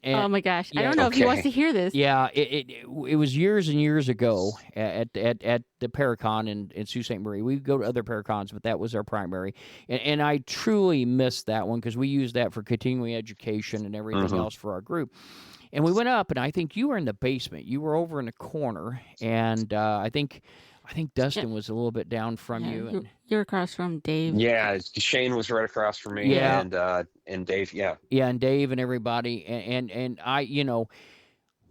Oh my gosh. I yeah, don't know if he wants Okay. to hear this. yeah, it was years and years ago at the Paracon in Sault Ste. Marie. We go to other Paracons, but that was our primary. And I truly missed that one because we used that for continuing education and everything Hmm. else for our group. And we went up, and I think you were in the basement. You were over in the corner, and I think Dustin was a little bit down from Yeah, you. And you're across from Dave. Yeah, Shane was right across from me, yeah, and Dave. Yeah. yeah, and Dave and everybody, and I,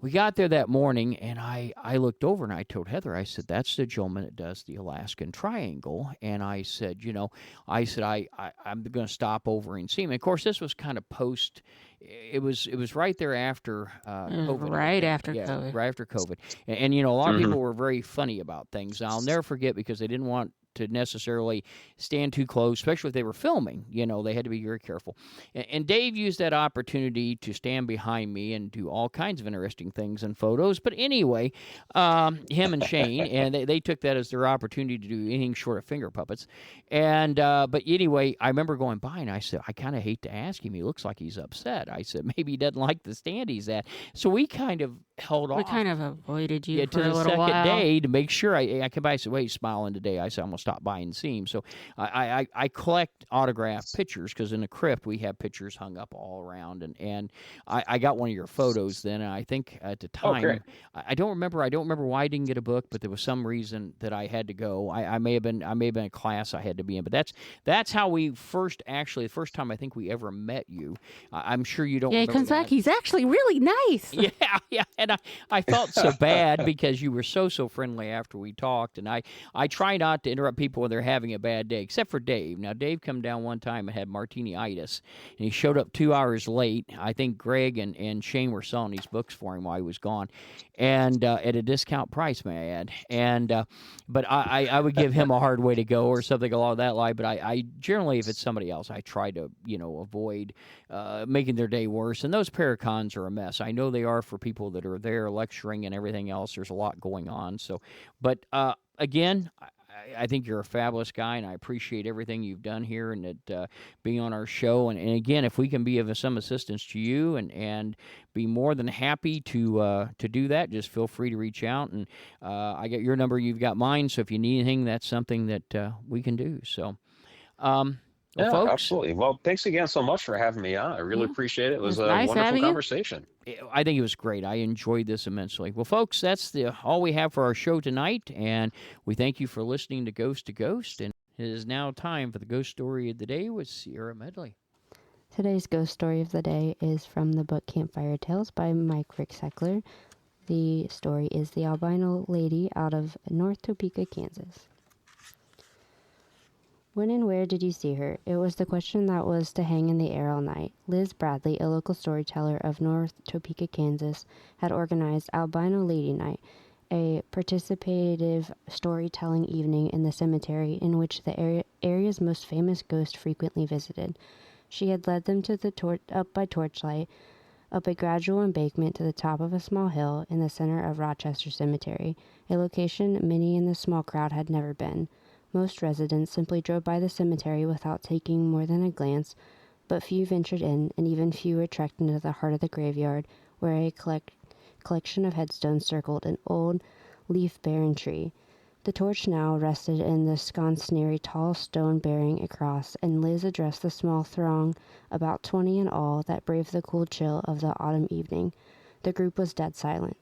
we got there that morning, and I looked over and I told Heather, I said, that's the gentleman that does the Alaskan Triangle. And I said, I'm going to stop over and see him. And of course, this was kind of post. It was right there after COVID. Right after Yeah, COVID. right after COVID. And a lot of Hmm. people were very funny about things. I'll never forget because they didn't want to necessarily stand too close, especially if they were filming. They had to be very careful. And Dave used that opportunity to stand behind me and do all kinds of interesting things and photos. But anyway, him and Shane, and they took that as their opportunity to do anything short of finger puppets. And but anyway, I remember going by and I said, I kind of hate to ask him. He looks like he's upset. I said, maybe he doesn't like the stand he's at. So we kind of held We off. kind of avoided you To for a the little second while. day to make sure I came by. I said, "Wait, he's smiling today." I said, "I'm gonna stop by and see him." So I collect autographed pictures because in the crypt we have pictures hung up all around, and I got one of your photos then. And I think at the Oh, time great. I don't remember why I didn't get a book, but there was some reason that I had to go. I may have been a class I had to be in, but that's how we the first time I think we ever met you. I'm sure you don't. Yeah, he remember comes back. that. He's actually really nice. Yeah, yeah, and I felt so bad because you were so friendly after we talked, and I try not to interrupt people when they're having a bad day, except for Dave. Now Dave come down one time and had martini-itis, and he showed up 2 hours late. I think Greg and Shane were selling these books for him while he was gone, and at a discount price, may I add. And but I would give him a hard way to go or something along that line. But I generally, if it's somebody else, I try to avoid making their day worse. And those Paracons are a mess. I know they are for people that are there lecturing and everything else. There's a lot going on. So, but again, I think you're a fabulous guy, and I appreciate everything you've done here and that being on our show. And again, if we can be of some assistance to you and be more than happy to do that, just feel free to reach out. And I got your number, you've got mine. So if you need anything, that's something that we can do. So, well, Yeah, folks, absolutely. Well, thanks again so much for having me on. I really Yeah. appreciate it. It was It was a nice wonderful having you. conversation. I think it was great. I enjoyed this immensely. Well, folks, that's all we have for our show tonight, and we thank you for listening to Ghost, and it is now time for the ghost story of the day with Sierra Medley. Today's ghost story of the day is from the book Campfire Tales by Mike Ricksecker. The story is The Albino Lady out of North Topeka, Kansas. When and where did you see her? It was the question that was to hang in the air all night. Liz Bradley, a local storyteller of North Topeka, Kansas, had organized Albino Lady Night, a participative storytelling evening in the cemetery in which the area's most famous ghost frequently visited. She had led them to up by torchlight, up a gradual embankment to the top of a small hill in the center of Rochester Cemetery, a location many in the small crowd had never been. Most residents simply drove by the cemetery without taking more than a glance, but few ventured in, and even fewer trekked into the heart of the graveyard, where a collection of headstones circled an old, leaf-barren tree. The torch now rested in the sconce near a tall stone bearing a cross, and Liz addressed the small throng, about 20 in all, that braved the cool chill of the autumn evening. The group was dead silent.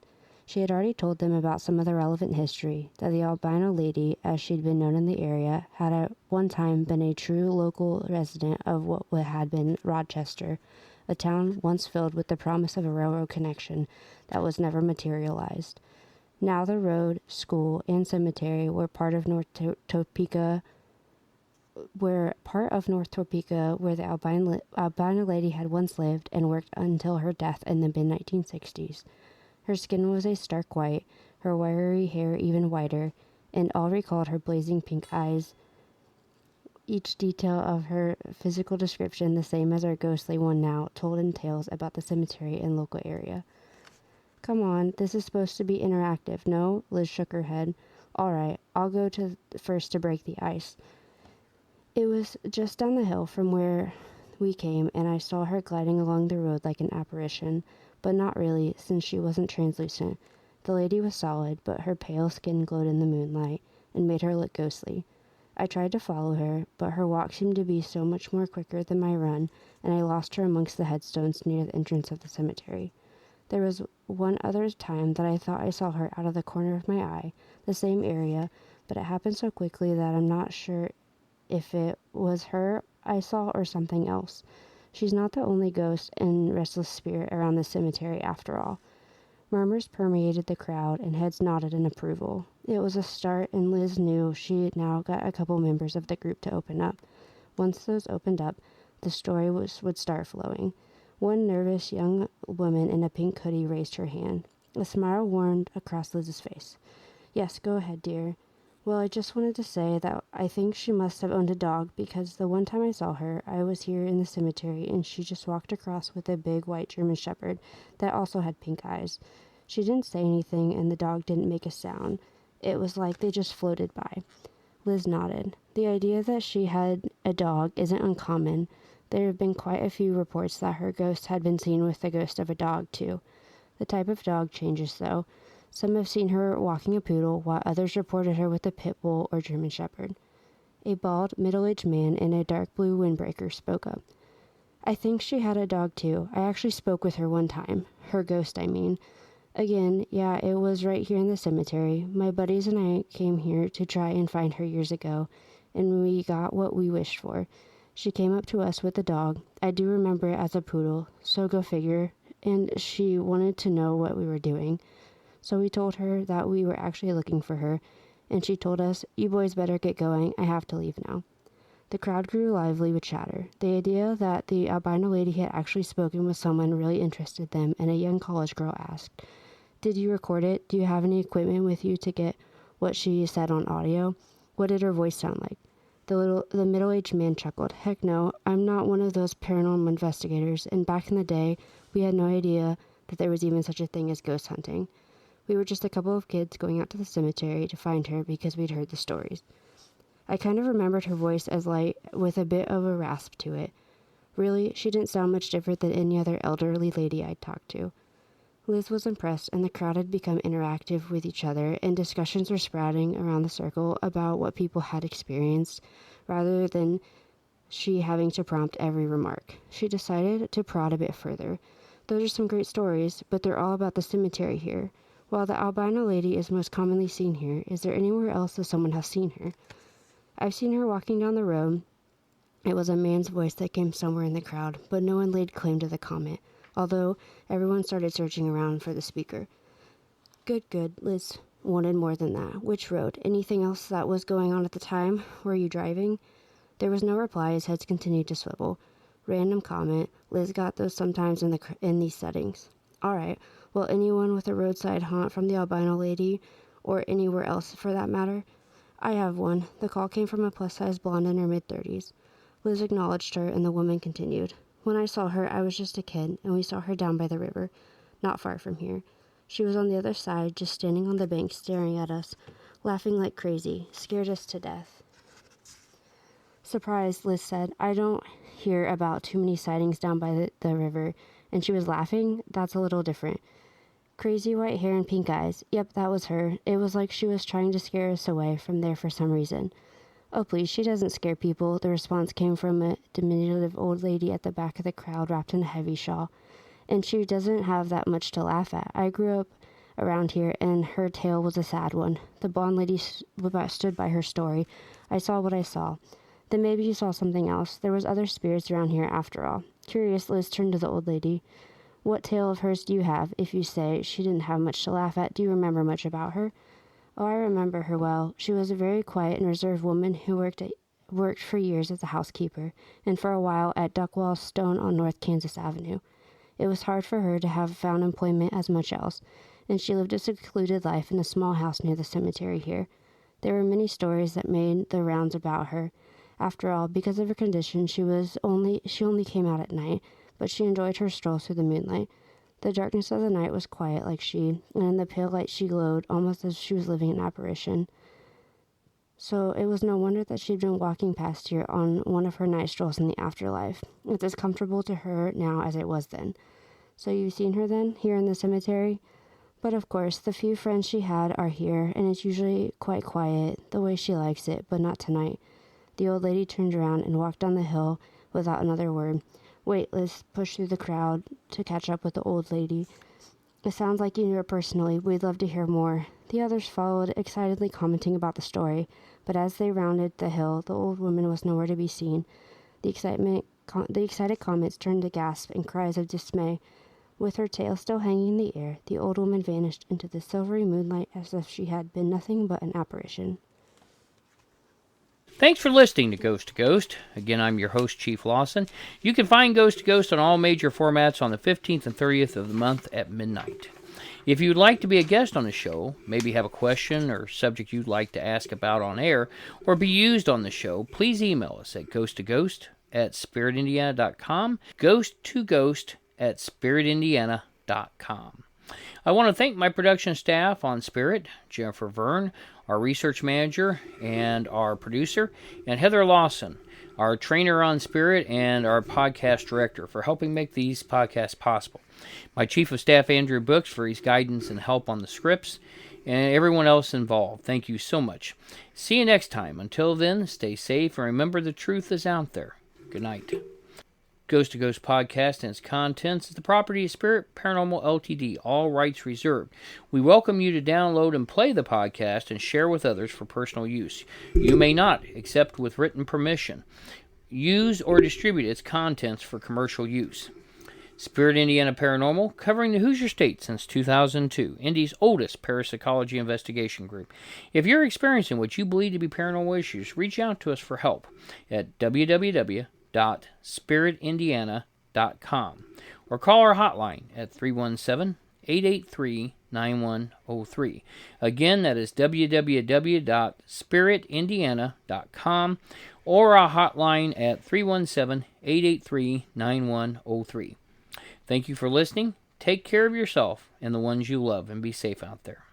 She had already told them about some of the relevant history, that the albino lady, as she'd been known in the area, had at one time been a true local resident of what had been Rochester, a town once filled with the promise of a railroad connection that was never materialized. Now the road, school, and cemetery were part of North Topeka, where the albino lady had once lived and worked until her death in the mid-1960s. Her skin was a stark white, her wiry hair even whiter, and all recalled her blazing pink eyes, each detail of her physical description the same as our ghostly one now, told in tales about the cemetery and local area. Come on, this is supposed to be interactive, no? Liz shook her head. All right, I'll go first to break the ice. It was just down the hill from where we came, and I saw her gliding along the road like an apparition, but not really, since she wasn't translucent. The lady was solid, but her pale skin glowed in the moonlight and made her look ghostly. I tried to follow her, but her walk seemed to be so much more quicker than my run, and I lost her amongst the headstones near the entrance of the cemetery. There was one other time that I thought I saw her out of the corner of my eye, the same area, but it happened so quickly that I'm not sure if it was her I saw or something else. She's not the only ghost and restless spirit around the cemetery after all. Murmurs permeated the crowd, and heads nodded in approval. It was a start, and Liz knew she had now got a couple members of the group to open up. Once those opened up, the story would start flowing. One nervous young woman in a pink hoodie raised her hand. A smile warmed across Liz's face. Yes, go ahead, dear. Well, I just wanted to say that I think she must have owned a dog, because the one time I saw her, I was here in the cemetery, and she just walked across with a big white German shepherd that also had pink eyes. She didn't say anything, and the dog didn't make a sound. It was like they just floated by. Liz nodded. The idea that she had a dog isn't uncommon. There have been quite a few reports that her ghost had been seen with the ghost of a dog, too. The type of dog changes, though. Some have seen her walking a poodle, while others reported her with a pit bull or German shepherd. A bald, middle-aged man in a dark blue windbreaker spoke up. I think she had a dog, too. I actually spoke with her one time. Her ghost, I mean. Again, yeah, it was right here in the cemetery. My buddies and I came here to try and find her years ago, and we got what we wished for. She came up to us with a dog. I do remember it as a poodle, so go figure. And she wanted to know what we were doing. So we told her that we were actually looking for her, and she told us, you boys better get going, I have to leave now. The crowd grew lively with chatter. The idea that the albino lady had actually spoken with someone really interested them, and a young college girl asked, did you record it? Do you have any equipment with you to get what she said on audio? What did her voice sound like? The middle-aged man chuckled. Heck no, I'm not one of those paranormal investigators, and back in the day, we had no idea that there was even such a thing as ghost hunting. We were just a couple of kids going out to the cemetery to find her because we'd heard the stories. I kind of remembered her voice as light, with a bit of a rasp to it. Really, she didn't sound much different than any other elderly lady I'd talked to. Liz was impressed, and the crowd had become interactive with each other, and discussions were sprouting around the circle about what people had experienced, rather than she having to prompt every remark. She decided to prod a bit further. Those are some great stories, but they're all about the cemetery here. While the albino lady is most commonly seen here, is there anywhere else that someone has seen her? I've seen her walking down the road. It was a man's voice that came somewhere in the crowd, but no one laid claim to the comment, although everyone started searching around for the speaker. Good. Liz wanted more than that. Which road? Anything else that was going on at the time? Were you driving? There was no reply. His head continued to swivel. Random comment. Liz got those sometimes in these settings. All right. Well, anyone with a roadside haunt from the albino lady, or anywhere else for that matter? I have one. The call came from a plus-sized blonde in her mid-30s. Liz acknowledged her, and the woman continued. When I saw her, I was just a kid, and we saw her down by the river, not far from here. She was on the other side, just standing on the bank staring at us, laughing like crazy, scared us to death. Surprised, Liz said. I don't hear about too many sightings down by the river. And she was laughing? That's a little different. Crazy white hair and pink eyes. Yep, that was her. It was like she was trying to scare us away from there for some reason. Oh, please, she doesn't scare people. The response came from a diminutive old lady at the back of the crowd wrapped in a heavy shawl. And she doesn't have that much to laugh at. I grew up around here, and her tale was a sad one. The blonde lady stood by her story. I saw what I saw. Then maybe you saw something else. There was other spirits around here after all. Curious, Liz turned to the old lady. What tale of hers do you have? If you say she didn't have much to laugh at, do you remember much about her? Oh, I remember her well. She was a very quiet and reserved woman who worked for years as a housekeeper, and for a while at Duckwall Stone on North Kansas Avenue. It was hard for her to have found employment as much else, and she lived a secluded life in a small house near the cemetery here. There were many stories that made the rounds about her. After all, because of her condition, she only came out at night, but she enjoyed her strolls through the moonlight. The darkness of the night was quiet like she, and in the pale light she glowed, almost as she was living an apparition. So it was no wonder that she'd been walking past here on one of her night strolls in the afterlife. It's as comfortable to her now as it was then. So you've seen her then, here in the cemetery? But of course, the few friends she had are here, and it's usually quite quiet, the way she likes it, but not tonight. The old lady turned around and walked down the hill without another word. Wait, Liz pushed through the crowd to catch up with the old lady. It sounds like you knew her personally. We'd love to hear more. The others followed, excitedly commenting about the story, but as they rounded the hill, the old woman was nowhere to be seen. The excited comments turned to gasps and cries of dismay. With her tail still hanging in the air, the old woman vanished into the silvery moonlight as if she had been nothing but an apparition. Thanks for listening to Ghost. Again, I'm your host, Chief Lawson. You can find Ghost on all major formats on the 15th and 30th of the month at midnight. If you'd like to be a guest on the show, maybe have a question or subject you'd like to ask about on air, or be used on the show, please email us at ghosttoghost@spiritindiana.com, ghosttoghost@spiritindiana.com. I want to thank my production staff on Spirit, Jennifer Verne, our research manager and our producer, and Heather Lawson, our trainer on Spirit and our podcast director, for helping make these podcasts possible. My chief of staff, Andrew Brooks, for his guidance and help on the scripts, and everyone else involved. Thank you so much. See you next time. Until then, stay safe and remember the truth is out there. Good night. Ghost to Ghost podcast and its contents is the property of Spirit Paranormal Ltd., all rights reserved. We welcome you to download and play the podcast and share with others for personal use. You may not, except with written permission, use or distribute its contents for commercial use. Spirit Indiana Paranormal, covering the Hoosier State since 2002, Indy's oldest parapsychology investigation group. If you're experiencing what you believe to be paranormal issues, reach out to us for help at www.spiritindiana.com or call our hotline at 317-883-9103. Again, that is www.spiritindiana.com or our hotline at 317-883-9103. Thank you for listening. Take care of yourself and the ones you love, and be safe out there.